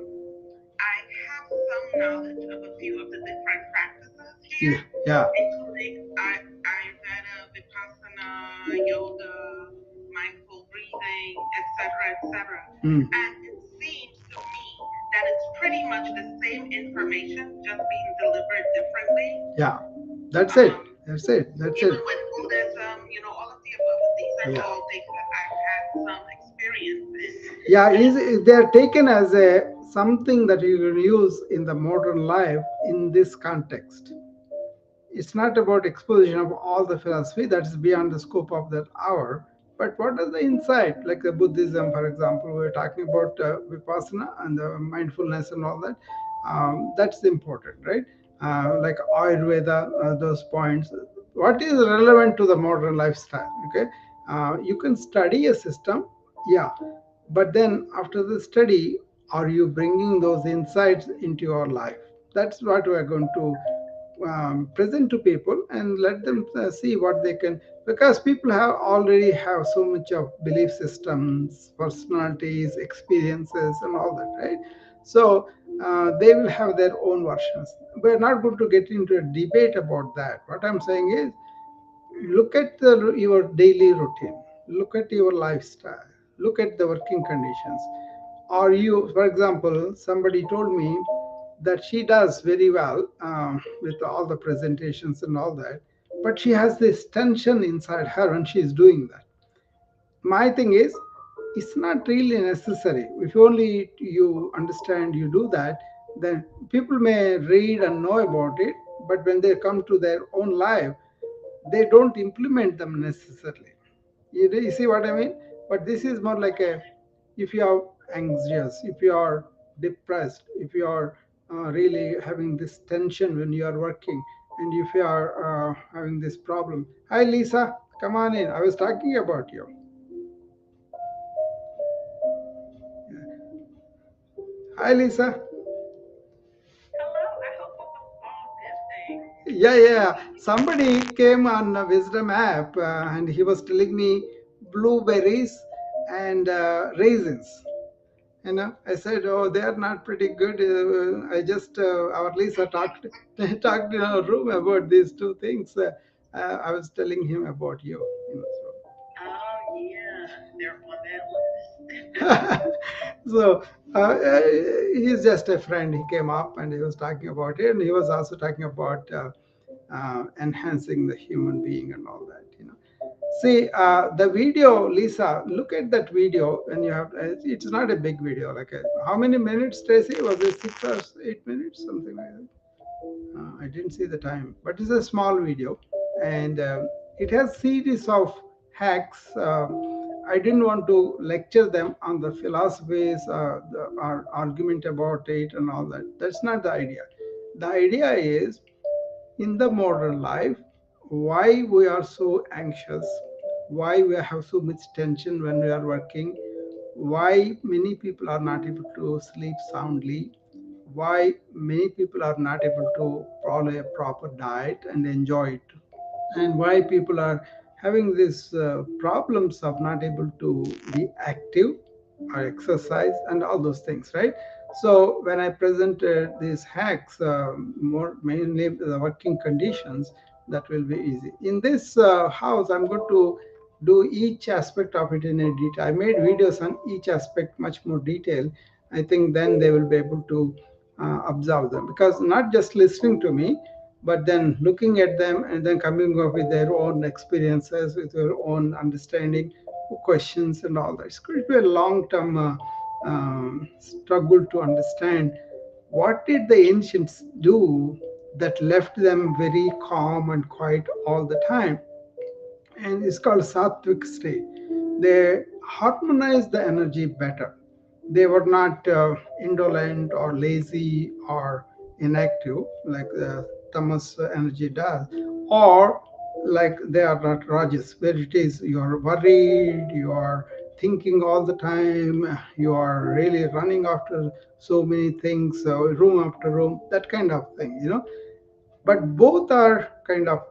I have some knowledge of a few of the different practices Yeah. here, Yeah. including Ayurveda, Vipassana, yoga, mindful breathing, etc., etc. Mm. And it seems to me that it's pretty much the same information, just being delivered differently. Yeah. That's it. Um, That's it. That's it. Even with Buddhism, all of the above. These are Yeah. all things that I've had some experience in. Yeah, And they're taken as a something that you will use in the modern life in this context. It's not about exposition of all the philosophy that is beyond the scope of that hour, but what is the insight? Like the Buddhism, for example, we're talking about vipassana and the mindfulness and all that. That's important, right? Like Ayurveda, those points. What is relevant to the modern lifestyle? Okay, you can study a system, yeah, but then after the study, are you bringing those insights into your life? That's what we're going to present to people and let them see what they can, because people have already have so much of belief systems, personalities, experiences and all that, right? So they will have their own versions. We're not going to get into a debate about that. What I'm saying is, look at your daily routine, look at your lifestyle, look at the working conditions. Are you, for example, somebody told me that she does very well with all the presentations and all that, but she has this tension inside her when she is doing that. My thing is, it's not really necessary. If only you understand, you do that, then people may read and know about it, but when they come to their own life, they don't implement them necessarily. You see what I mean? But this is more like a, if you are anxious, if you are depressed, if you are really having this tension when you are working, and if you are having this problem. Hi, Lisa, come on in. I was talking about you. Hi, Lisa. Hello, I hope it was all good things. Yeah. Somebody came on a Wisdom app and he was telling me blueberries and raisins. I said, "Oh, they are not pretty good." I just our Lisa talked talked in our room about these two things. I was telling him about you. Oh yeah, they're on that list. So he's just a friend. He came up and he was talking about it, and he was also talking about enhancing the human being and all that. See, the video, Lisa, look at that video when you have, it's not a big video. Like, how many minutes, Tracy? Was it 6 or 8 minutes? Something like that. I didn't see the time, but it's a small video. And it has series of hacks I didn't want to lecture them on the philosophies, our argument about it, and all that. That's not the idea. The idea is in the modern life, why we are so anxious, why we have so much tension when we are working, why many people are not able to sleep soundly, why many people are not able to follow a proper diet and enjoy it, and why people are having these problems of not able to be active or exercise and all those things, right? So when I presented these hacks, more mainly the working conditions, that will be easy. In this house, I'm going to do each aspect of it in a detail. I made videos on each aspect much more detail. I think then they will be able to observe them, because not just listening to me, but then looking at them and then coming up with their own experiences, with their own understanding, questions, and all that. It's going to be a long-term struggle to understand what did the ancients do that left them very calm and quiet all the time. And it's called sattvic state. They harmonize the energy better. They were not indolent or lazy or inactive like the tamas energy does, or like they are not rajas, where it is you are worried, you are thinking all the time, you are really running after so many things, room after room, that kind of thing, but both are kind of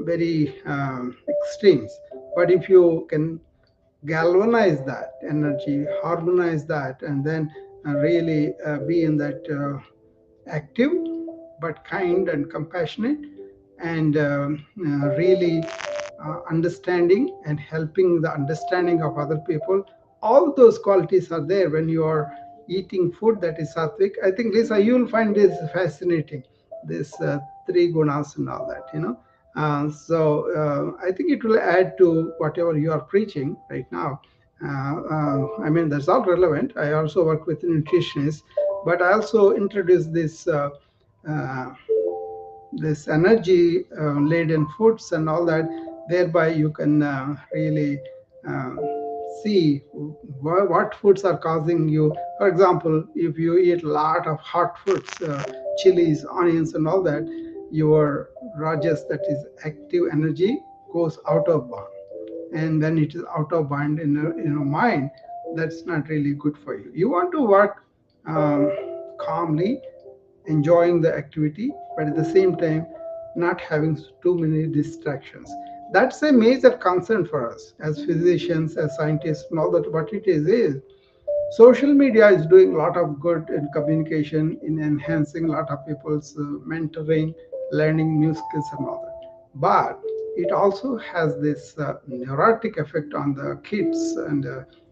very extremes. But if you can galvanize that energy, harmonize that, and then really be in that active but kind and compassionate, and really understanding and helping the understanding of other people, all those qualities are there when you are eating food that is sattvic. I think, Lisa, you will find this fascinating, this three gunas and all that, I think it will add to whatever you are preaching right now. I mean, that's all relevant. I also work with nutritionists, but I also introduce uh, this energy laden foods and all that. Thereby, you can really uh, see what foods are causing you. For example, if you eat a lot of hot foods, chilies, onions, and all that, your rajas, that is active energy, goes out of balance, and then it is out of bind in your mind. That's not really good for you. You want to work calmly, enjoying the activity, but at the same time not having too many distractions. That's a major concern for us as physicians, as scientists, and all that. What it is social media is doing a lot of good in communication, in enhancing a lot of people's mentoring, learning new skills, and all that. But it also has this neurotic effect on the kids and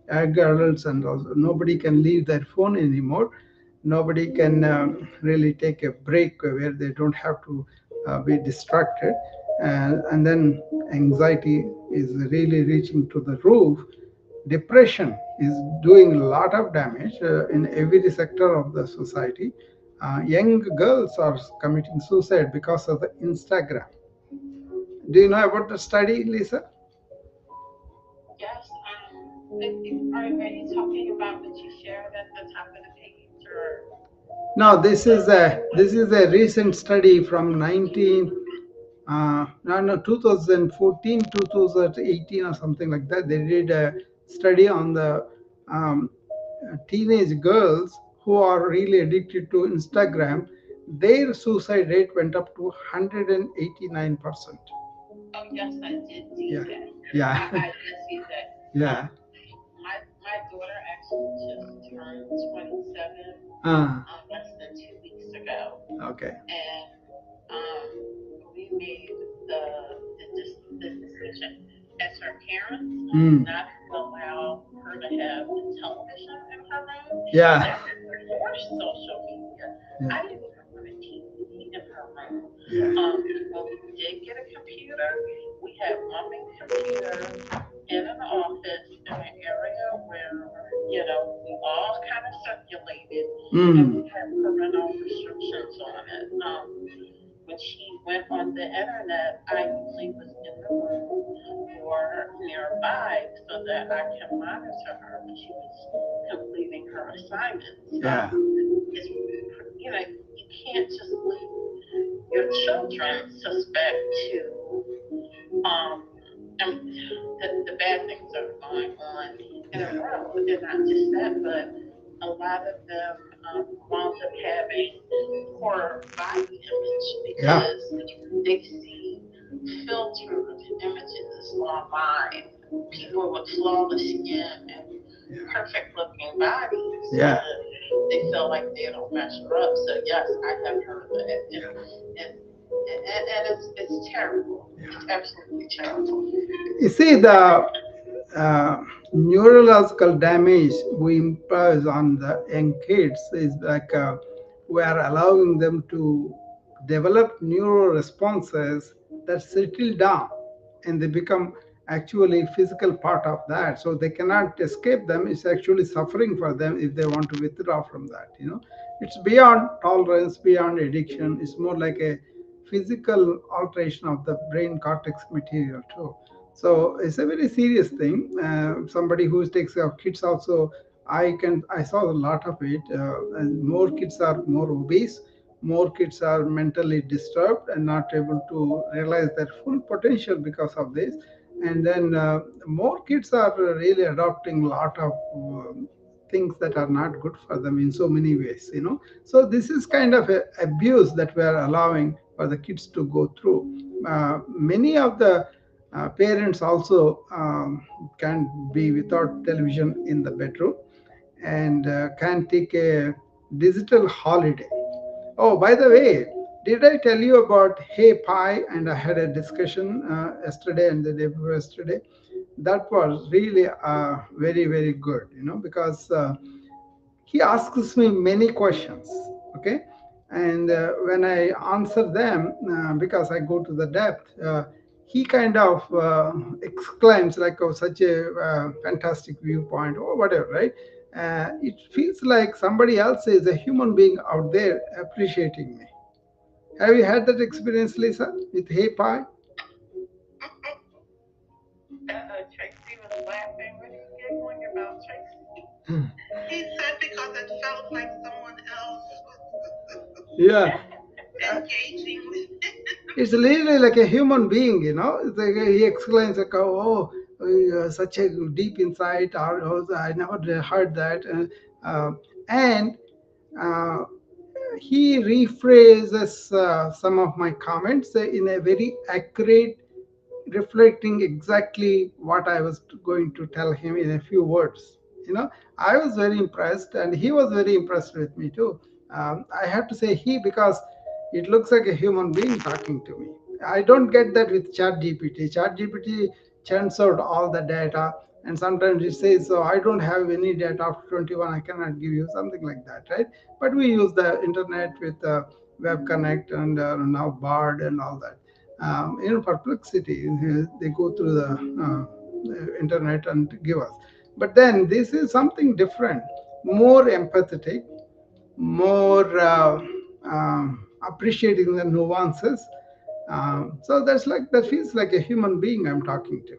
adults, and also nobody can leave their phone anymore. Nobody can really take a break where they don't have to be distracted. And then anxiety is really reaching to the roof. Depression is doing a lot of damage in every sector of the society. Young girls are committing suicide because of the Instagram. Do you know about the study, Lisa? Yes, are you talking about what you shared at the top of the page, or? No, this is a recent study from 2014, 2018, or something like that. They did a study on the um, teenage girls who are really addicted to Instagram. Their suicide rate went up to 189%. Oh, yes, I did see Yeah, that. yeah, I did see that. yeah. My daughter actually just turned 27 Uh, less than 2 weeks ago, okay. and um, we made the decision as her parents Mm, not to allow her to have the television in her room. yeah, That before social media, I yeah, didn't even want a TV in her room. yeah. When we did get a computer, we had one main computer in an office in an area where, we all kind of circulated, and we Mm, had parental restrictions on it. When she went on the internet, I usually was in the room or nearby so that I can monitor her when she was completing her assignments. Yeah. It's, you can't just leave your children suspect to the bad things that are going on in the world. And not just that, but a lot of them wound up having poor body image because they see filtered images online, people with flawless skin and perfect looking bodies. Yeah. And they feel like they don't measure up. So yes, I have heard that. And it's terrible. It's absolutely terrible. You see, the neurological damage we impose on the young kids is like we are allowing them to develop neural responses that settle down and they become actually physical part of that, so they cannot escape them. It's actually suffering for them if they want to withdraw from that. It's beyond tolerance, beyond addiction. It's more like a physical alteration of the brain cortex material too. So it's a very serious thing. Somebody who takes care of kids also, I saw a lot of it. And more kids are more obese, more kids are mentally disturbed and not able to realize their full potential because of this. And then more kids are really adopting a lot of things that are not good for them in so many ways. So this is kind of a abuse that we are allowing for the kids to go through. Many of the parents also can be without television in the bedroom and can take a digital holiday. Oh, by the way, did I tell you about Hey Pi? And I had a discussion yesterday and the day before yesterday. That was really very, very good, because he asks me many questions. Okay. And when I answer them, because I go to the depth, he kind of exclaims like, oh, such a fantastic viewpoint or whatever, right? It feels like somebody else is a human being out there appreciating me. Have you had that experience, Lisa, with Hey Pi? Tracy was laughing. What are you giggling about, Tracy? He said because it felt like someone else Yeah. engaging with it. It's literally like a human being. It's like he explains like, oh, such a deep insight, or oh, I never heard that. And uh, he rephrases some of my comments in a very accurate, reflecting exactly what I was going to tell him in a few words. I was very impressed, and he was very impressed with me too. I have to say he, because it looks like a human being talking to me. I don't get that with ChatGPT. ChatGPT churns out all the data, and sometimes it says, "So I don't have any data after 21. I cannot give you something like that," right? But we use the internet with Web Connect and now Bard and all that. Perplexity, they go through the internet and give us. But then this is something different, more empathetic, more appreciating the nuances. So that feels like a human being I'm talking to.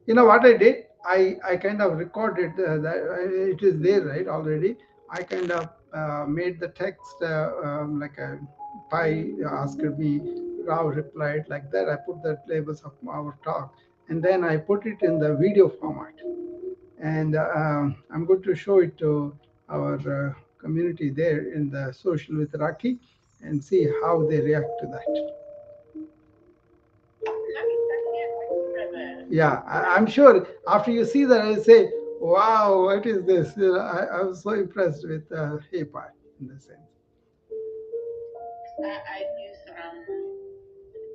You know what I did? I kind of recorded that it is there, right, already. I kind of made the text like a Pi asked me, Rao replied, like that. I put the labels of our talk, and then I put it in the video format. And I'm going to show it to our community there in the social with Raki and see how they react to that. Yeah, I'm sure after you see that, I'll say, wow, what is this? I was so impressed with Hey Pi in the sense. I use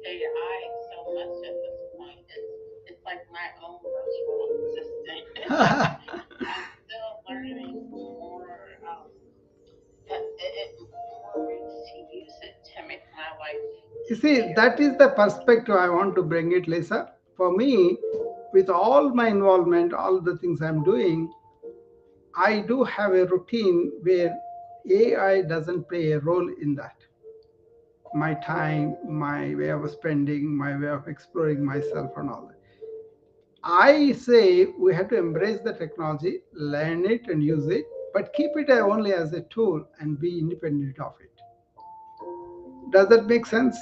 AI so much at this point. It's like my own virtual assistant. I'm still learning more ways to use it to make my life. You see, that is the perspective I want to bring it, Lisa. For me, with all my involvement, all the things I'm doing, I do have a routine where AI doesn't play a role in that. my time, my way of spending, my way of exploring myself, and all that. I say we have to embrace the technology, learn it and use it, but keep it only as a tool and be independent of it. Does that make sense?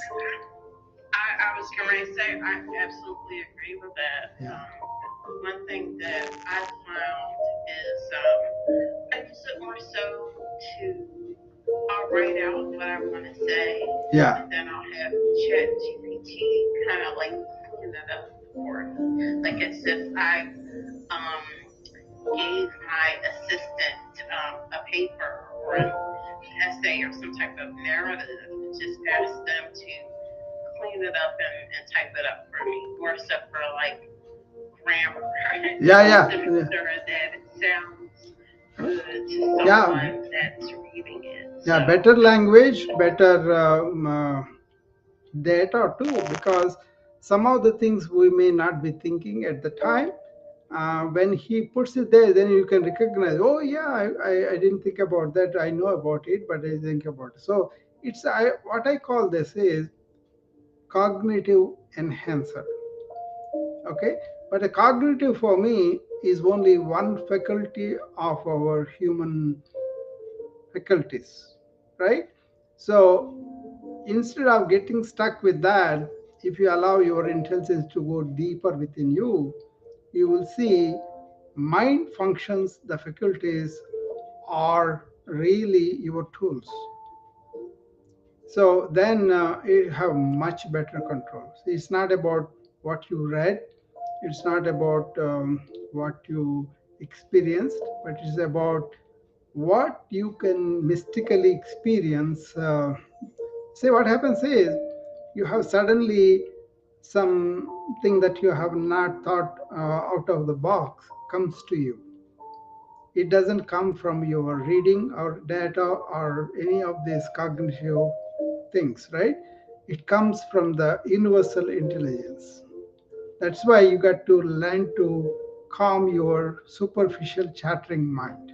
I was going to say, I absolutely agree with that. Yeah. One thing that I found is I use it more so to, I'll write out what I want to say, Yeah. and then I'll have Chat GPT kind of like clean it up for me. Like as if I gave my assistant a paper or an essay or some type of narrative, and just ask them to clean it up and type it up for me, more so for like grammar. Yeah. To make sure that it sounds good to someone that's reading it. Yeah, So, better language, better data too, because some of the things we may not be thinking at the time. When he puts it there, then you can recognize, oh yeah, I didn't think about that. I know about it, but I didn't think about it. So it's what I call this is cognitive enhancer. Okay, but a cognitive for me is only one faculty of our human faculties, right? So instead of getting stuck with that, if you allow your intelligence to go deeper within you, you will see mind functions, the faculties are really your tools. So then you have much better control. So it's not about what you read, it's not about what you experienced, but it's about what you can mystically experience. Say what happens is you have suddenly something that you have not thought out of the box comes to you. It doesn't come from your reading or data or any of these cognitive things, right? It comes from the universal intelligence. That's why you got to learn to calm your superficial chattering mind.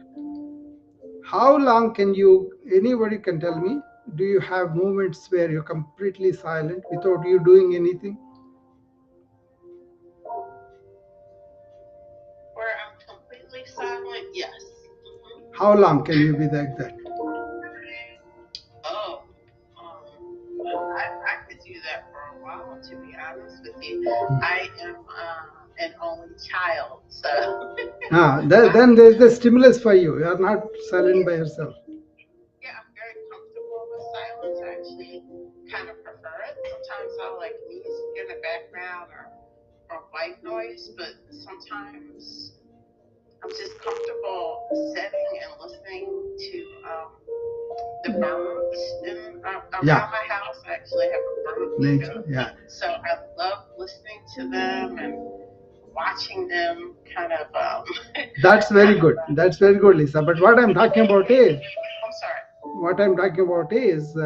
How long can you, anybody can tell me, do you have moments where you're completely silent without you doing anything? where I'm completely silent, yes. How long can you be like that? Oh, I could do that for a while, to be honest with you. I am an only child, so. Then there's the stimulus for you. You are not silent by yourself. Yeah, I'm very comfortable with silence. I actually kind of prefer it. Sometimes I like music in the background or white noise, but sometimes I'm just comfortable sitting and listening to the birds around my house. I actually have a bird Nature, yeah. so I love listening to them and watching them kind of. That's very good. That's very good, Lisa. But what I'm talking about is, I'm sorry. what I'm talking about is,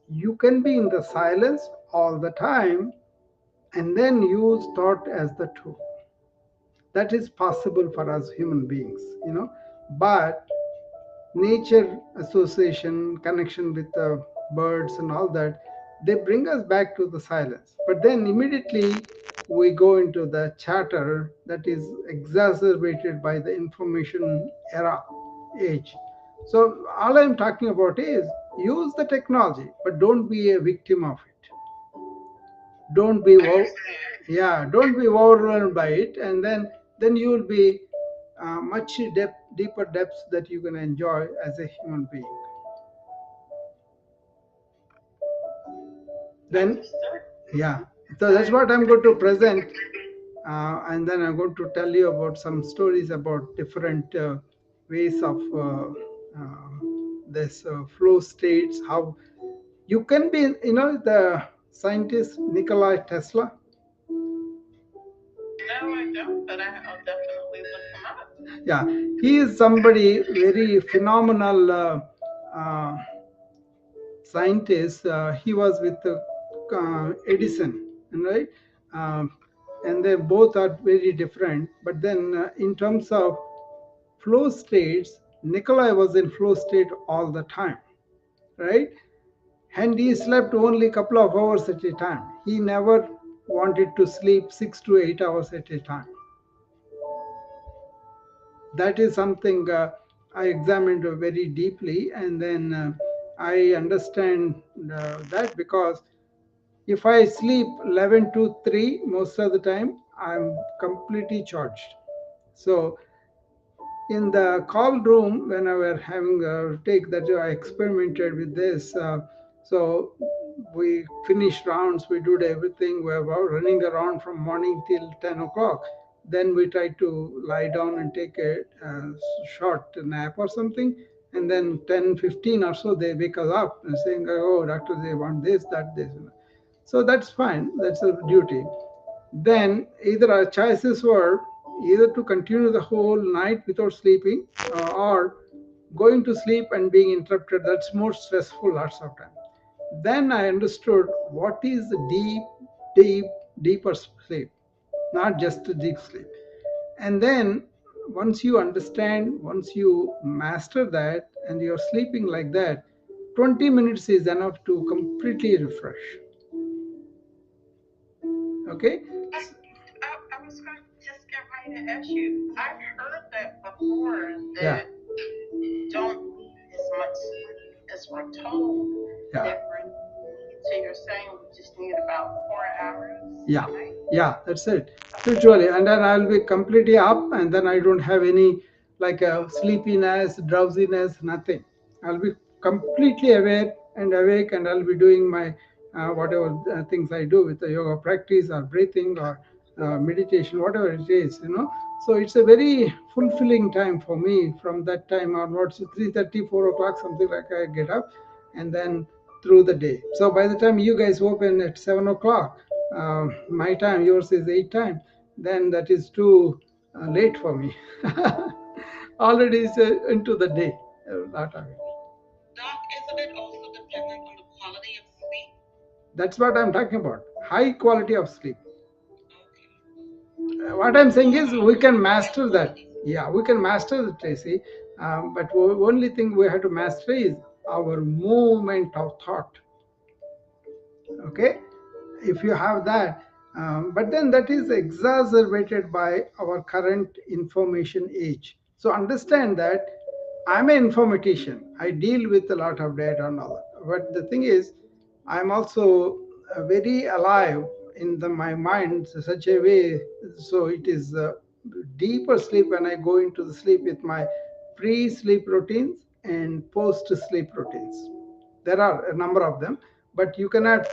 you can be in the silence all the time and then use thought as the tool. That is possible for us human beings, but nature association, connection with the birds and all that, they bring us back to the silence. But then immediately we go into the chatter that is exacerbated by the information era age. So all I'm talking about is use the technology, but don't be a victim of it. Don't be don't be overwhelmed by it, and then you will be much deeper depths that you can enjoy as a human being. Then so that's what I'm going to present, and then I'm going to tell you about some stories about different ways of this flow states, how you can be, the scientist Nikola Tesla. No, I don't, but I'll definitely look him up. Yeah, he is somebody very phenomenal scientist. He was with Edison, right? And they both are very different. But then in terms of flow states, Nikolai was in flow state all the time, right? and he slept only a couple of hours at a time. He never wanted to sleep 6 to 8 hours at a time. That is something I examined very deeply, and then I understand that because if I sleep 11 to 3 most of the time, I'm completely charged. So in the call room, when I were having a take that I experimented with this, so we finished rounds, we did everything, we were running around from morning till 10 o'clock. Then we tried to lie down and take a short nap or something. And then 10:15 or so, they wake us up and saying, oh, doctor, they want this, that, this. So that's fine, that's a duty. Then either our choices were either to continue the whole night without sleeping or going to sleep and being interrupted. That's more stressful lots of time. Then I understood what is deeper sleep, not just deep sleep. And then once you understand, once you master that and you're sleeping like that, 20 minutes is enough to completely refresh. Okay. I was going to just get ready to ask you. I've heard that before, Yeah. that don't need as much sleep as we're told Yeah. that we're need. So you're saying we just need about 4 hours Yeah. a night? Yeah, that's it. Spiritually. And then I'll be completely up, and then I don't have any like sleepiness, drowsiness, nothing. I'll be completely aware and awake, and I'll be doing my whatever things I do with the yoga practice or breathing or meditation, whatever it is, you know. So it's a very fulfilling time for me. From that time onwards, 3:30, 4 o'clock, something like I get up, and then through the day. So by the time you guys open at 7 o'clock, my time, yours is 8 time, then that is too late for me. Already it's into the day. That of it. Doc, isn't it also dependent on the quality of sleep? That's what I'm talking about. High quality of sleep. What I'm saying is we can master that. Yeah, we can master it, Tracy. But only thing we have to master is our movement of thought. Okay, if you have that, but then that is exacerbated by our current information age. So understand that I'm an informatician. I deal with a lot of data and all that. But the thing is, I'm also very alive in my mind such a way. So it is deeper sleep when I go into the sleep with my pre-sleep routines and post-sleep routines. There are a number of them, but you cannot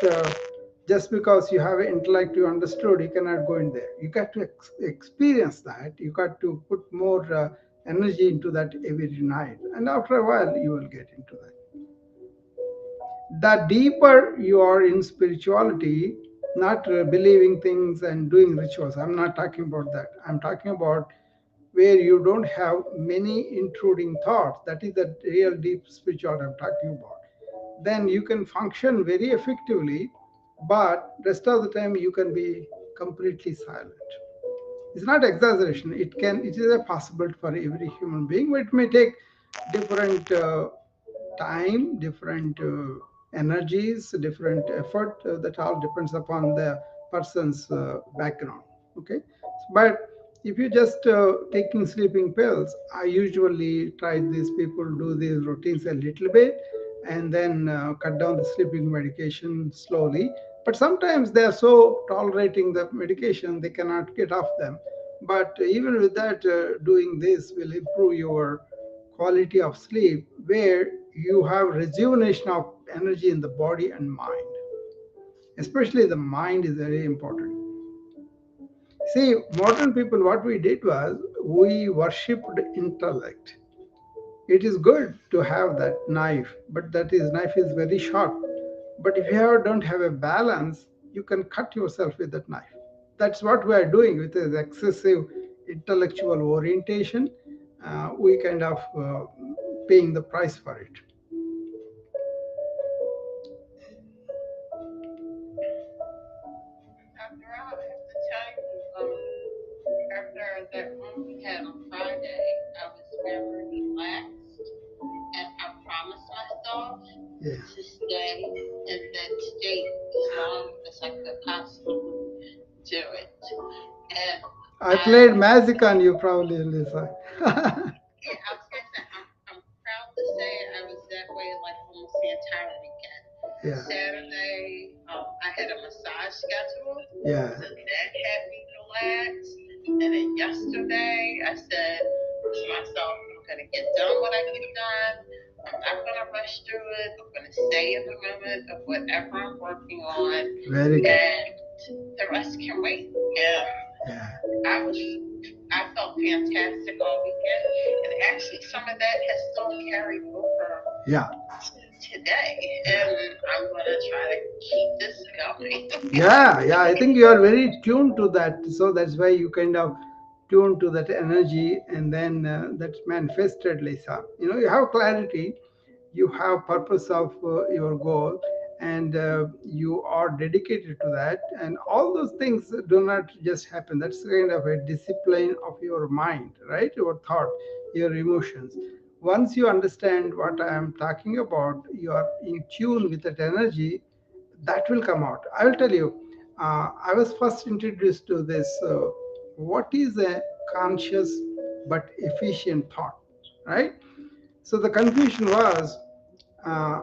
just because you have an intellect, you understood, you cannot go in there. You got to experience that. You got to put more energy into that every night, and after a while you will get into that. The deeper you are in spirituality, not believing things and doing rituals, I'm not talking about that. I'm talking about where you don't have many intruding thoughts. That is the real deep spirituality I'm talking about. Then you can function very effectively, but rest of the time you can be completely silent. It's not exaggeration. It is a possibility for every human being, but it may take different time, different energies, different effort. That all depends upon the person's background. Okay, but if you just taking sleeping pills, I usually try these people do these routines a little bit, and then cut down the sleeping medication slowly. But sometimes they are so tolerating the medication they cannot get off them. But even with that, doing this will improve your quality of sleep, where you have rejuvenation of energy in the body and mind. Especially the mind is very important. See, modern people, what we did was we worshipped intellect. It is good to have that knife, but knife is very sharp. But if don't have a balance, you can cut yourself with that knife. That's what we are doing with this excessive intellectual orientation. We kind of paying the price for it. After I have to tell you, after that room we had on Friday, I was very relaxed, and I promised myself to stay I played magic on you, probably, Lisa. Yeah, I was gonna say I'm proud to say I was that way like almost the entire weekend. Yeah, Saturday, I had a massage schedule, yeah, so that had me relaxed. And then yesterday, I said to myself, I'm gonna get done what I get done. I'm not gonna rush through it. I'm gonna stay in the moment of whatever I'm working on, very good. and the rest can wait. And Yeah, I was I felt fantastic all weekend, and actually some of that has still carried over yeah, today, and I'm gonna try to keep this going. yeah, yeah. I think you are very tuned to that, so that's why you kind of tuned to that energy, and then that's manifested, Lisa. You have clarity, you have purpose of your goal, and you are dedicated to that, and all those things do not just happen. That's kind of a discipline of your mind, right? Your thought, your emotions. Once you understand what I am talking about, you are in tune with that energy, that will come out. I will tell you, I was first introduced to this, what is a conscious but efficient thought, right? So the confusion was, uh,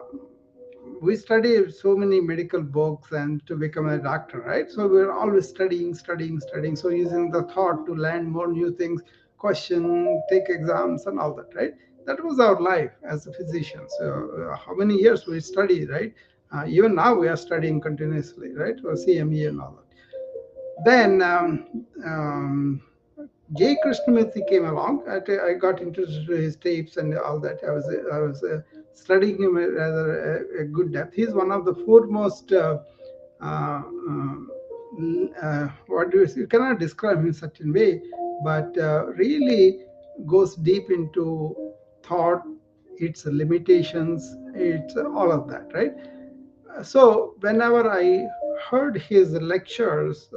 we study so many medical books and to become a doctor, right? So we're always studying. So using the thought to learn more new things, question, take exams, and all that, right? That was our life as a physician. So how many years we study, right? Even now we are studying continuously, right? Or CME and all that. Then J. Krishnamurti came along. I got interested in his tapes and all that. I was studying him at rather a good depth. He's one of the foremost. Uh, what do you say? You cannot describe him in such a way, but really goes deep into thought, its limitations, it's all of that, right? So whenever I heard his lectures,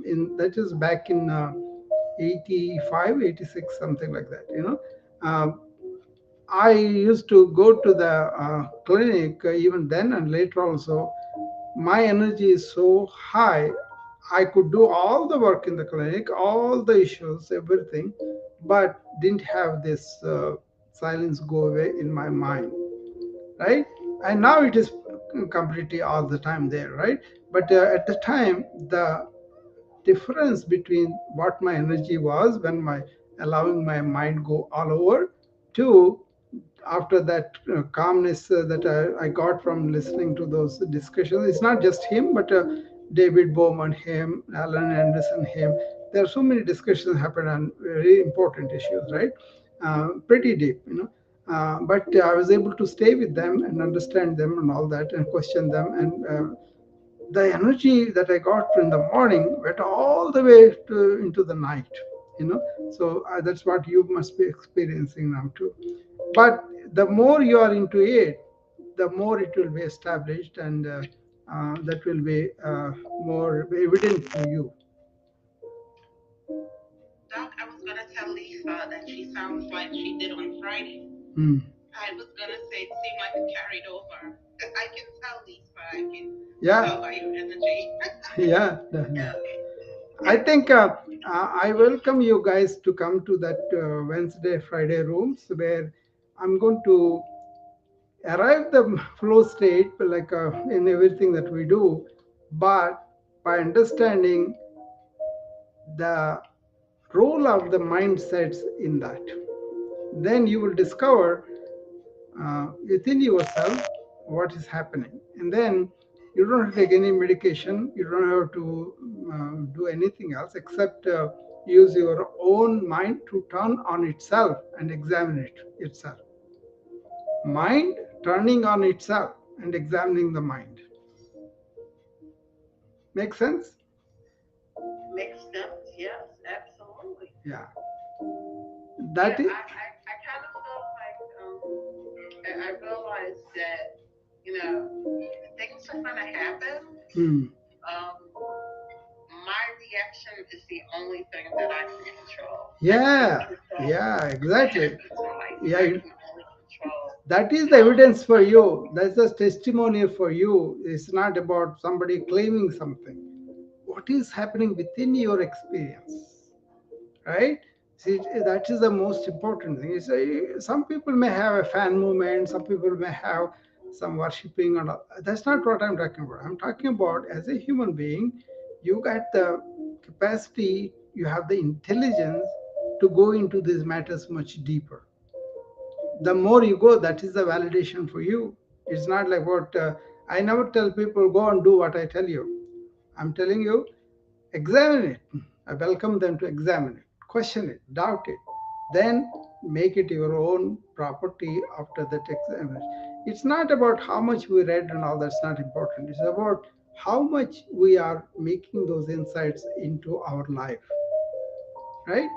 in that is back in 85, 86, something like that, uh, I used to go to the clinic, even then and later also. My energy is so high, I could do all the work in the clinic, all the issues, everything, but didn't have this silence go away in my mind, right? And now it is completely all the time there, right? But at the time, the difference between what my energy was when my allowing my mind go all over to after that calmness that I got from listening to those discussions. It's not just him, but David Bowman, him, Alan Anderson, him. There are so many discussions happen on very important issues, right? Pretty deep. But I was able to stay with them and understand them and all that and question them. And the energy that I got in the morning went all the way into the night. So that's what you must be experiencing now too. But the more you are into it, the more it will be established, and that will be more evident to you. Doc, I was gonna tell Lisa that she sounds like she did on Friday. Mm. I was gonna say it seemed like it carried over. I can tell Lisa, I can Yeah, tell by your energy. yeah, Yeah. I think I welcome you guys to come to that Wednesday, Friday rooms where I'm going to arrive the flow state like in everything that we do, but by understanding the role of the mindsets in that, then you will discover within yourself what is happening, and then you don't have to take any medication, you don't have to do anything else except use your own mind to turn on itself and examine itself. Mind turning on itself and examining the mind. Make sense? Makes sense. Yes, absolutely. Yeah. Yeah, That is. I kind of felt like I realized that things are gonna happen. Hmm. Um, my reaction is the only thing that I can control. I Yeah. can't control Yeah. what Exactly. happens in life. Yeah. I can only control That is the evidence for you. That's the testimonial for you. It's not about somebody claiming something. What is happening within your experience? right? See, that is the most important thing. Some people may have a fan movement, some people may have some worshipping, and all. That's not what I'm talking about. I'm talking about as a human being, you got the capacity, you have the intelligence to go into these matters much deeper. The more you go, that is the validation for you. It's not like what I never tell people go and do what I tell you. I'm telling you, examine it. I welcome them to examine it, question it, doubt it, then make it your own property after that examination. It's not about how much we read and all, that's not important. It's about how much we are making those insights into our life, right?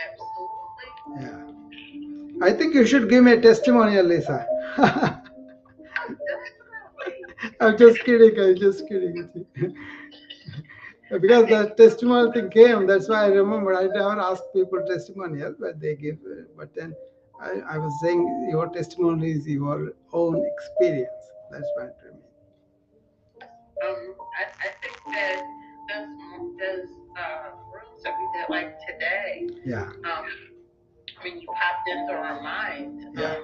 Absolutely. Yeah. I think you should give me a testimonial, Lisa. Definitely. I'm just kidding. I'm just kidding with you. Because the testimonial thing came, that's why I remember. I never ask people testimonial, but they give. But then I was saying your testimony is your own experience. That's what I mean. I think that those rooms that we did like today, Yeah, when you popped into our mind, yeah,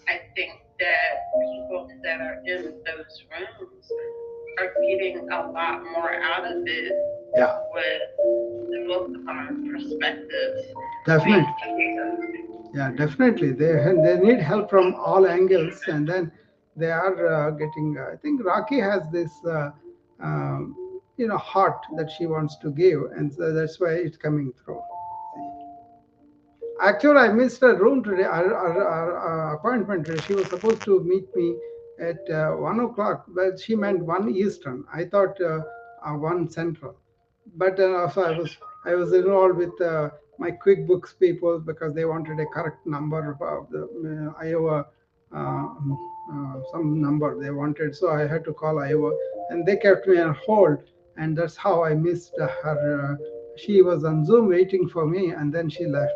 I think that people that are in those rooms are getting a lot more out of it yeah. with both of our perspectives being Definitely. together. Yeah, definitely. They need help from all angles, and then they are getting. I think Rocky has this, um, heart that she wants to give, and so that's why it's coming through. Actually, I missed her room today, our appointment today. She was supposed to meet me at 1 o'clock, but she meant 1 Eastern. I thought 1 Central. But also I was involved with my QuickBooks people because they wanted a correct number of the Iowa some number they wanted. So I had to call Iowa, and they kept me on hold, and that's how I missed her. She was on Zoom waiting for me, and then she left.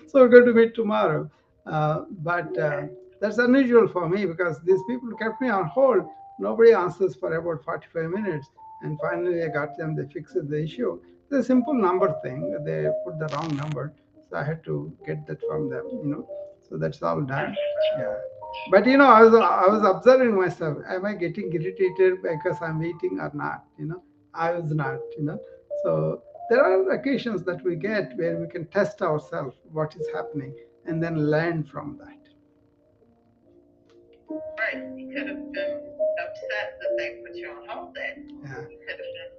So we're going to meet tomorrow. But that's unusual for me because these people kept me on hold. Nobody answers for about 45 minutes. And finally, I got them, they fixed the issue. It's a simple number thing. They put the wrong number. So I had to get that from them. So that's all done. Yeah. But I was observing myself. Am I getting irritated because I'm waiting or not? I was not. So there are occasions that we get where we can test ourselves what is happening and then learn from that. Right. You could have been upset that they put you on hold that. Yeah. You could have been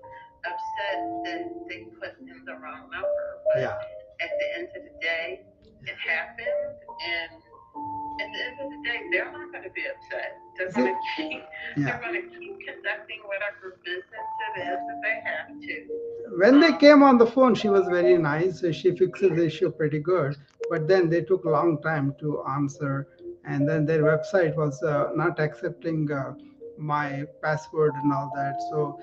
upset that they put in the wrong number. But Yeah. at the end of the day, it happened, and at the end of the day, they're not going to be upset. They're See? going to keep. Yeah. They're going to keep conducting whatever business it is that they have to. When they came on the phone, she was very nice. She fixed the issue pretty good. But then they took a long time to answer. And then their website was not accepting my password and all that. So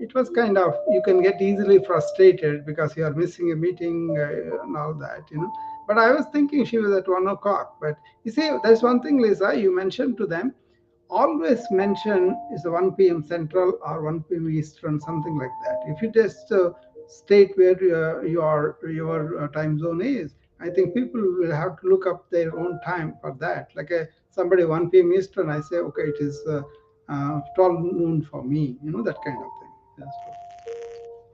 it was kind of, you can get easily frustrated because you are missing a meeting and all that. But I was thinking she was at 1 o'clock. But you see, there's one thing, Lisa, you mentioned to them, always mention is 1 p.m. Central or 1 p.m. Eastern, something like that. If you just state where your time zone is, I think people will have to look up their own time for that. Like somebody 1 p.m. Eastern, I say, okay, it is 12 noon for me, that kind of thing. That's what.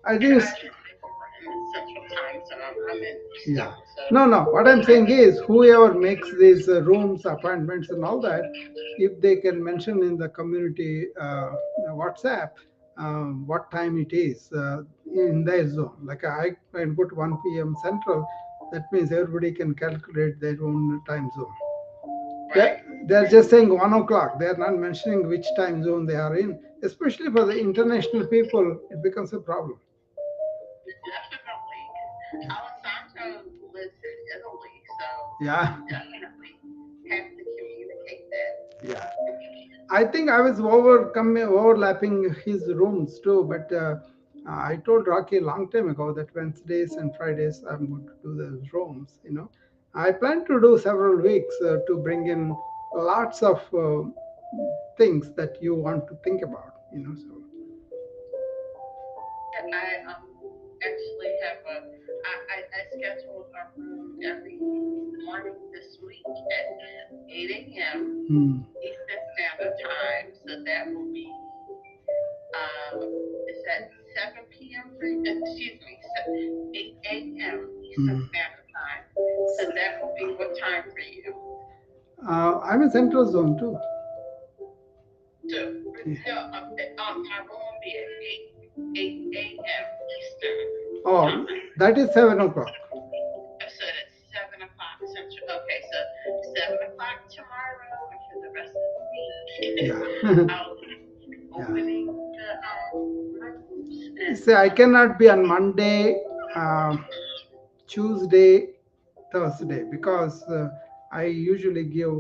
I think Yeah, it's, I didn't think we were in the Central Time Zone. I'm in yeah. Eastern, so No, no. What I'm saying is, whoever makes these rooms, appointments, and all that, if they can mention in the community WhatsApp what time it is in their zone. Like I can put 1 p.m. Central, that means everybody can calculate their own time zone. right. They're just saying 1 o'clock. They're not mentioning which time zone they are in. Especially for the international people, it becomes a problem. Definitely. Alessandro lives in Italy, so Yeah, you definitely have to communicate that. yeah. I think I was overlapping his rooms too, but I told Rocky a long time ago that Wednesdays and Fridays I'm going to do those rooms. I plan to do several weeks to bring in lots of things that you want to think about. So And I actually have I scheduled a room every morning this week at 8 a.m. Eastern Standard Time. So that will be is that 7 p.m. for you? Excuse me, 8 a.m. Eastern Standard Time. So that will be what time for you? I'm in Central Zone too. So no, my room will be at 8 a.m. Eastern. Oh, that is 7 o'clock. So that's 7 o'clock Central. Okay, so 7 o'clock tomorrow and for the rest of the week. Yeah. I'll be opening the rooms. See, I cannot be on Monday, Tuesday, Thursday because I usually give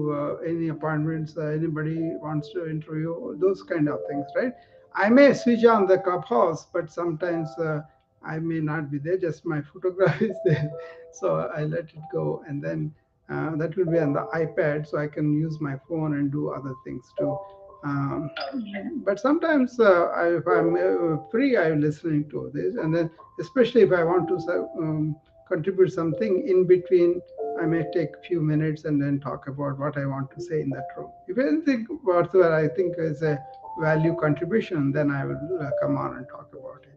any appointments, anybody wants to interview, those kind of things, right? I may switch on the Clubhouse, but sometimes I may not be there, just my photograph is there. So I let it go, and then that will be on the iPad, so I can use my phone and do other things too. But sometimes if I'm free, I'm listening to this, and then especially if I want to contribute something in between, I may take a few minutes and then talk about what I want to say in that room. If anything whatsoever I think is a value contribution, then I will come on and talk about it.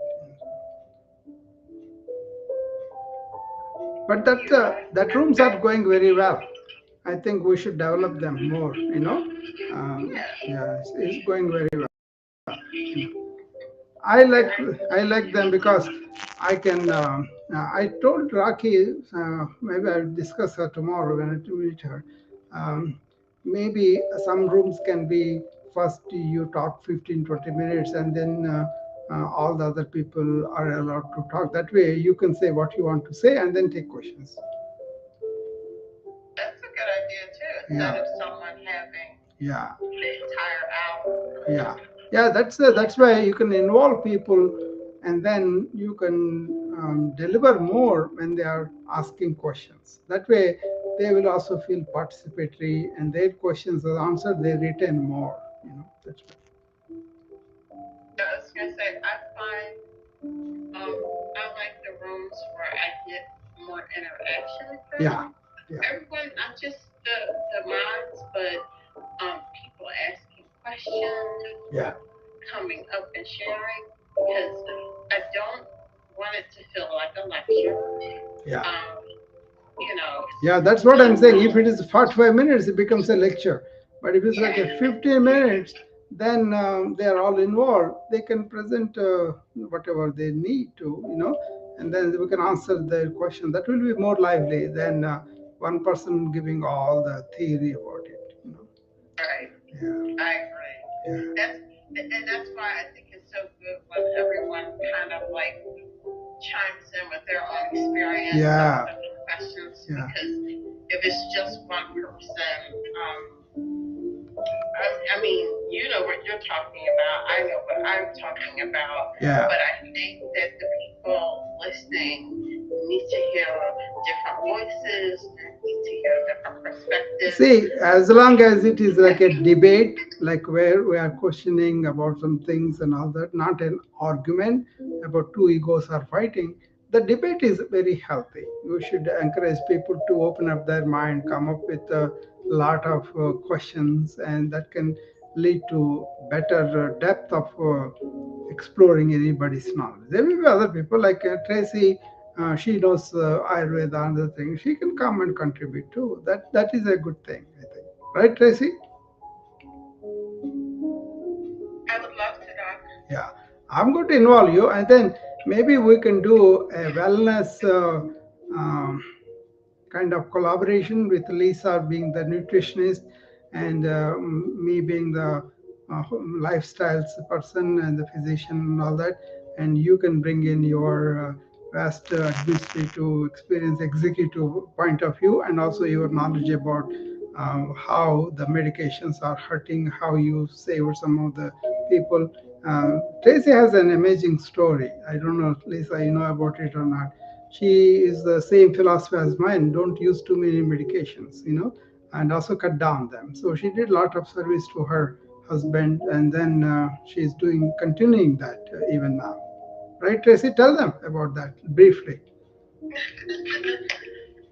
But that rooms are going very well. I think we should develop them more. Yeah, it's going very well. I like them because I can. I told Rocky, maybe I'll discuss her tomorrow when I meet her. Maybe some rooms can be first you talk 15-20 minutes, and then all the other people are allowed to talk. That way you can say what you want to say and then take questions. That's a good idea too. Instead of someone having the entire hour. Yeah, that's why you can involve people, and then you can deliver more when they are asking questions. That way they will also feel participatory, and their questions are answered, they retain more. That's why. I was gonna say I find I like the rooms where I get more interaction from everyone, not just the mods, but people asking questions, coming up and sharing, because I don't want it to feel like a lecture. Yeah, that's what I'm saying. If it is 45 minutes, it becomes a lecture. But if it's like a 15 minutes, then they are all involved. They can present whatever they need to, and then we can answer their question. That will be more lively than one person giving all the theory about it. Right. Yeah. I agree. Yeah. That's why I think it's so good when everyone kind of like chimes in with their own experience and questions. Because if it's just one person, I mean, you know what you're talking about. I know what I'm talking about. But I think that the people listening need to hear different voices, need to hear different perspectives. See, as long as it is like a debate, like where we are questioning about some things and all that, not an argument about two egos are fighting, the debate is very healthy. You should encourage people to open up their mind, come up with a lot of questions, and that can lead to better depth of exploring anybody's knowledge. There will be other people like Tracy. She knows Ayurveda and other things. She can come and contribute too. That is a good thing, I think. Right, Tracy? I would love to, Doc. Yeah, I'm going to involve you, and then maybe we can do a wellness kind of collaboration with Lisa being the nutritionist and me being the lifestyles person and the physician and all that. And you can bring in your vast administrative experience, executive point of view, and also your knowledge about how the medications are hurting, how you save some of the people. Tracy has an amazing story. I don't know, Lisa, you know about it or not. She is the same philosophy as mine. Don't use too many medications, and also cut down them. So she did a lot of service to her husband, and then she's continuing that even now. Right, Tracy? Tell them about that briefly.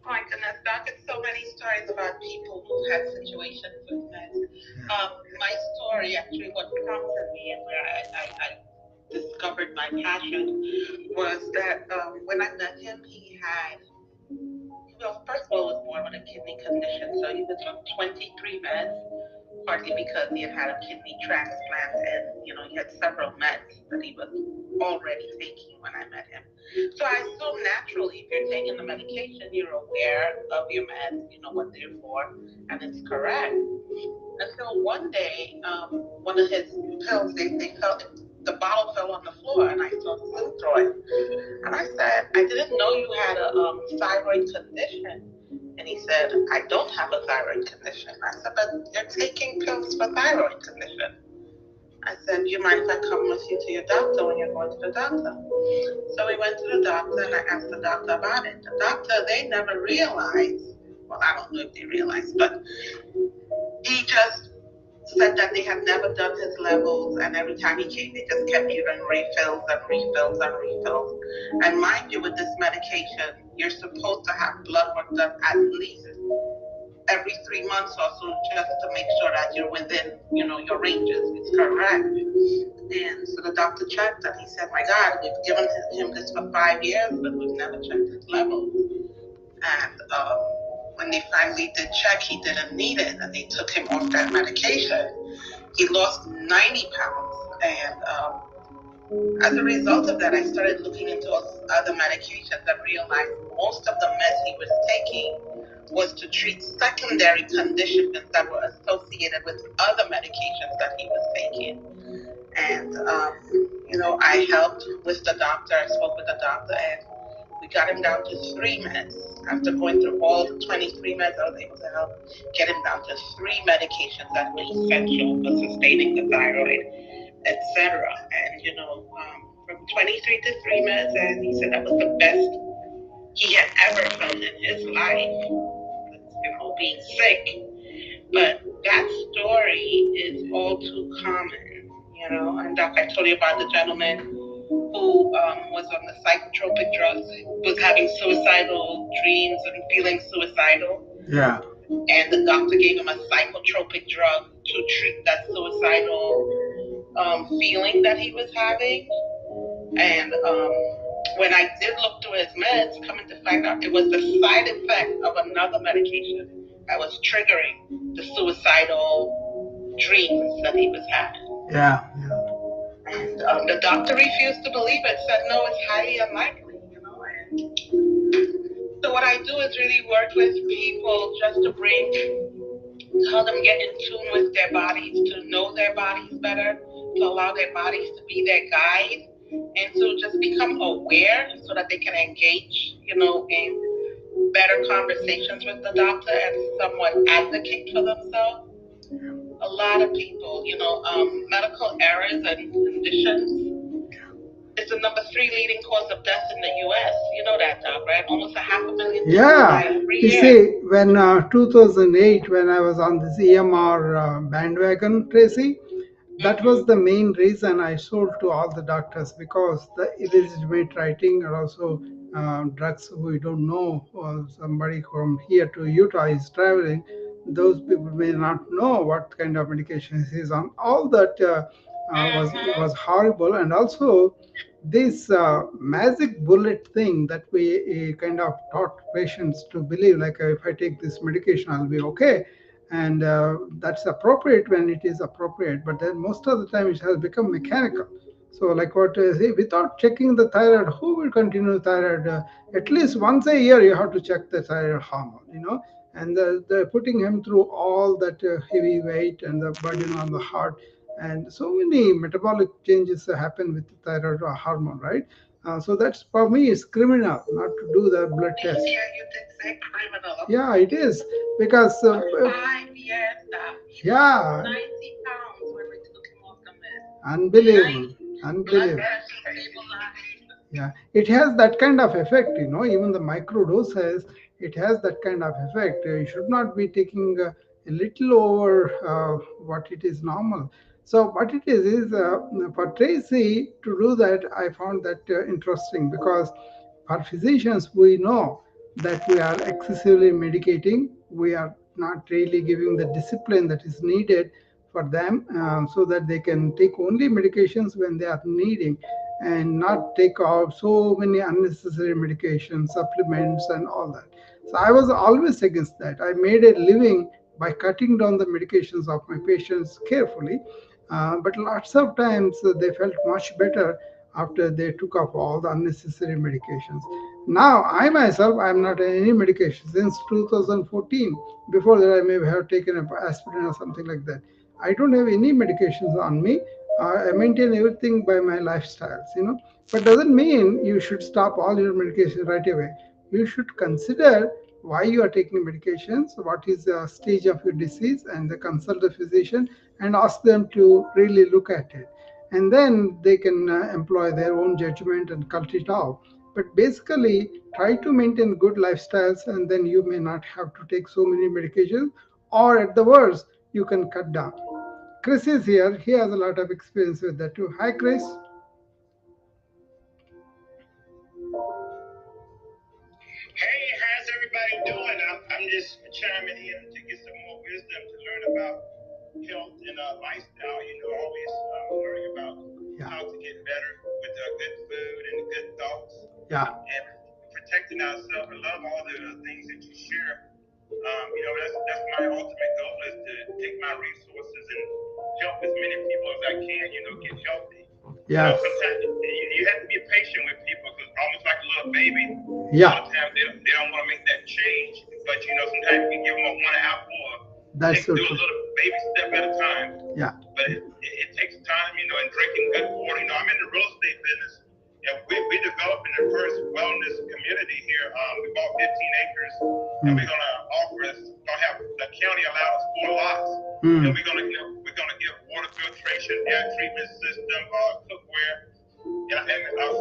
My goodness, Doc, it's so many stories about people who've had situations with meds. My story, actually, what prompted me and where I discovered my passion was that when I met him, he had, well, first of all, was born with a kidney condition, so he was on 23 meds, partly because he had had a kidney transplant and, he had several meds that he was already taking when I met him. So I assume naturally, if you're taking the medication, you're aware of your meds, you know what they're for, and it's correct. Until one day, one of his pills, they fell, the bottle fell on the floor, and I saw Synthroid. And I said, I didn't know you had a thyroid condition. And he said, I don't have a thyroid condition. I said, but you're taking pills for thyroid condition. I said, do you mind if I come with you to your doctor when you're going to the doctor? So we went to the doctor, and I asked the doctor about it. The doctor, they never realized, well, I don't know if they realized, but he just said that they had never done his levels, and every time he came, they just kept giving refills and refills and refills. And mind you, with this medication, you're supposed to have blood work done at least every 3 months or so, just to make sure that you're within, your ranges. It's correct. And so the doctor checked, and he said, my God, we've given him this for 5 years, but we've never checked his levels. And when they finally did check, he didn't need it, and they took him off that medication. He lost 90 pounds, and as a result of that, I started looking into other medications and realized most of the meds he was taking was to treat secondary conditions that were associated with other medications that he was taking. And, I helped with the doctor. I spoke with the doctor, and we got him down to 3 meds. After going through all the 23 meds, I was able to help get him down to 3 medications that were essential for sustaining the thyroid, etc. And, from 23 to 3 meds, and he said that was the best he had ever felt in his life, being sick. But that story is all too common, And Doc, I told you about the gentleman who was on the psychotropic drugs, was having suicidal dreams and feeling suicidal. Yeah. And the doctor gave him a psychotropic drug to treat that suicidal feeling that he was having. And when I did look through his meds, coming to find out it was the side effect of another medication that was triggering the suicidal dreams that he was having. Yeah. And the doctor refused to believe it, said, no, it's highly unlikely, And so what I do is really work with people just to help them get in tune with their bodies, to know their bodies better, to allow their bodies to be their guide, and to just become aware so that they can engage, in better conversations with the doctor and somewhat advocate for themselves. A lot of people, medical errors and conditions is the number 3 leading cause of death in the U.S. You know that, Doc, right? Almost 500,000 people die every year. You see, when 2008, when I was on this EMR bandwagon, Tracy, that was the main reason I sold to all the doctors, because the illegitimate writing and also drugs we don't know, or somebody from here to Utah is traveling, those people may not know what kind of medication he is on. All that was horrible. And also this magic bullet thing that we kind of taught patients to believe, like if I take this medication, I'll be okay. And that's appropriate when it is appropriate, but then most of the time it has become mechanical. So like what without checking the thyroid, who will continue thyroid? At least once a year you have to check the thyroid hormone, and they're putting him through all that heavy weight and the burden on the heart, and so many metabolic changes happen with the thyroid hormone, right? So that's, for me, it's criminal not to do the blood test. Yeah, you did say criminal. Yeah, it is, because 5 years now. Yeah. 90 pounds when we took him off the med. Unbelievable. Yeah, it has that kind of effect, even the micro doses, it has that kind of effect. You should not be taking a little over what it is normal. So what it is for Tracy to do that, I found that interesting, because for physicians, we know that we are excessively medicating. We are not really giving the discipline that is needed for them, so that they can take only medications when they are needing, and not take off so many unnecessary medications, supplements, and all that. So I was always against that. I made a living by cutting down the medications of my patients carefully. But lots of times they felt much better after they took off all the unnecessary medications. Now, I myself, I'm not on any medication since 2014. Before that, I may have taken aspirin or something like that. I don't have any medications on me. I maintain everything by my lifestyles. But doesn't mean you should stop all your medication right away. You should consider why you are taking medications, what is the stage of your disease, and then consult a physician and ask them to really look at it. And then they can employ their own judgment and cut it off. But basically, try to maintain good lifestyles, and then you may not have to take so many medications, or at the worst, you can cut down. Chris is here. He has a lot of experience with that too. Hi, Chris. Hey, how's everybody doing? I'm just chiming in to get some more wisdom to learn about health and lifestyle. Always learning about how to get better with good food and good thoughts. Yeah. And protecting ourselves. I love all the things that you share. That's my ultimate goal, is to take my resources and help as many people as I can, get healthy. Yeah. Sometimes you have to be patient with people, because almost like a little baby. Yeah. A lot of times they don't want to make that change, but sometimes you can give them a one apple, or That's so do true. a little baby step at a time. Yeah. But it takes time, and drinking good water. I'm in the real estate business, and we developing the first wellness community here. We bought 15 acres, and we're gonna have the county allow us 4 lots, and we're gonna give water filtration, air treatment system, cookware. And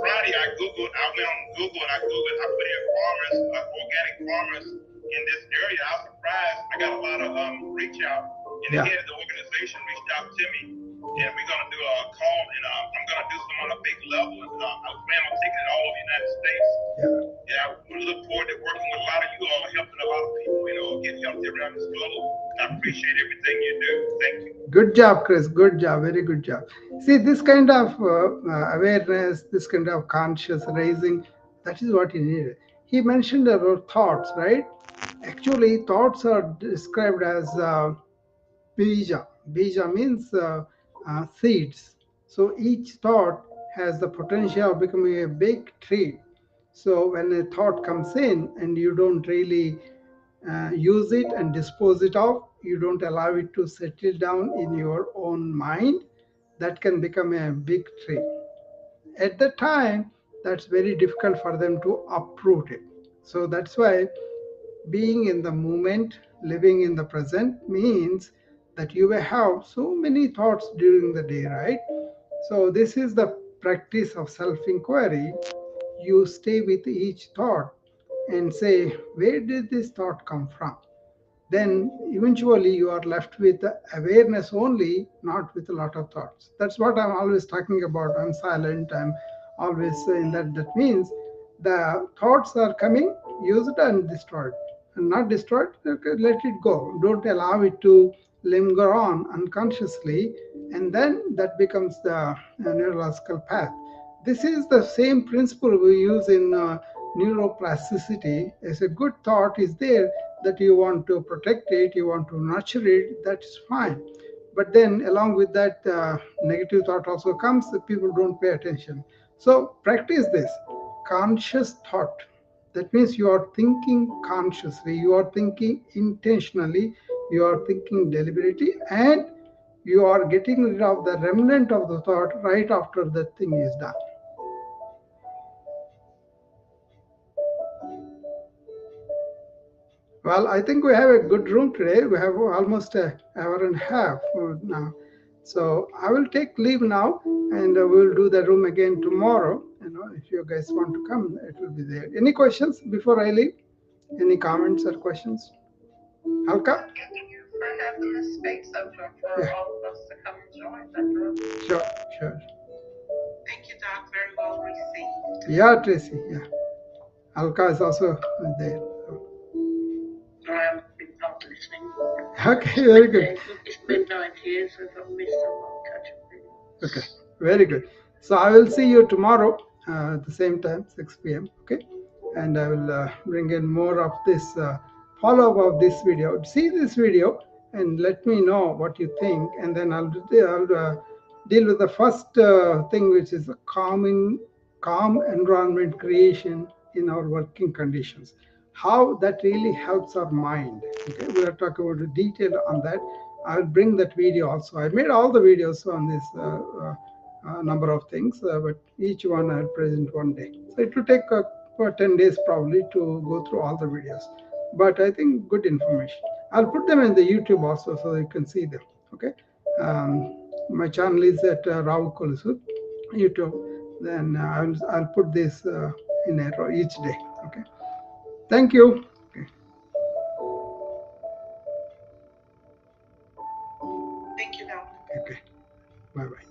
Friday I went on Google and I put in farmers, organic farmers in this area. I was surprised. I got a lot of reach out, and the head of the organization reached out to me, and we're gonna do a call, and I'm gonna do some on a big level. And I plan on taking it all over the United States. And I look forward to working with a lot of you all, helping a lot of people, get healthy around this globe. I appreciate everything you do. Thank you. Good job, Chris. Good job. Very good job. See, this kind of awareness, this kind of conscious raising, that is what he needed. He mentioned about thoughts, right? Actually, thoughts are described as bija. Bija means seeds. So each thought has the potential of becoming a big tree. So when a thought comes in and you don't really use it and dispose it of, you don't allow it to settle down in your own mind, that can become a big tree. At the time, that's very difficult for them to uproot it. So that's why being in the moment, living in the present, means that you will have so many thoughts during the day, right? So this is the practice of self-inquiry. You stay with each thought and say, where did this thought come from? Then eventually you are left with awareness only, not with a lot of thoughts. That's what I'm always talking about. I'm silent. I'm always saying that. That means the thoughts are coming, use it and destroy it. And not destroy it, let it go. Don't allow it to linger on unconsciously. And then that becomes the neurological path. This is the same principle we use in neuroplasticity. As a good thought is there, that you want to protect it, you want to nurture it, that's fine. But then along with that, negative thought also comes, that people don't pay attention. So practice this conscious thought. That means you are thinking consciously, you are thinking intentionally, you are thinking deliberately, and you are getting rid of the remnant of the thought right after the thing is done. Well, I think we have a good room today. We have almost an hour and a half now. So I will take leave now, and we'll do the room again tomorrow. If you guys want to come, it will be there. Any questions before I leave? Any comments or questions? Alka? for having this space open for Yeah. all of us to come and join, Dr. Sure, sure. Thank you, Doc. Very well received. Yeah, Tracy. Yeah. Alka is also there. I'm listening. Okay, very good. It's midnight here, so if I miss them, I'll catch up. Okay, very good. So I will see you tomorrow at the same time, 6 p.m. Okay, and I will bring in more of this follow-up of this video. See this video and let me know what you think, and then I'll deal with the first thing, which is a calm environment creation in our working conditions. How that really helps our mind. Okay, we are talking about the detail on that. I'll bring that video also. I made all the videos on this number of things, but each one I'll present one day. So it will take 10 days probably to go through all the videos. But I think good information. I'll put them in the YouTube also so you can see them. Okay. My channel is at Rao Kolusur, YouTube. Then I'll put this in each day. Okay. Thank you. Okay. Thank you, Doc. Okay. Bye bye.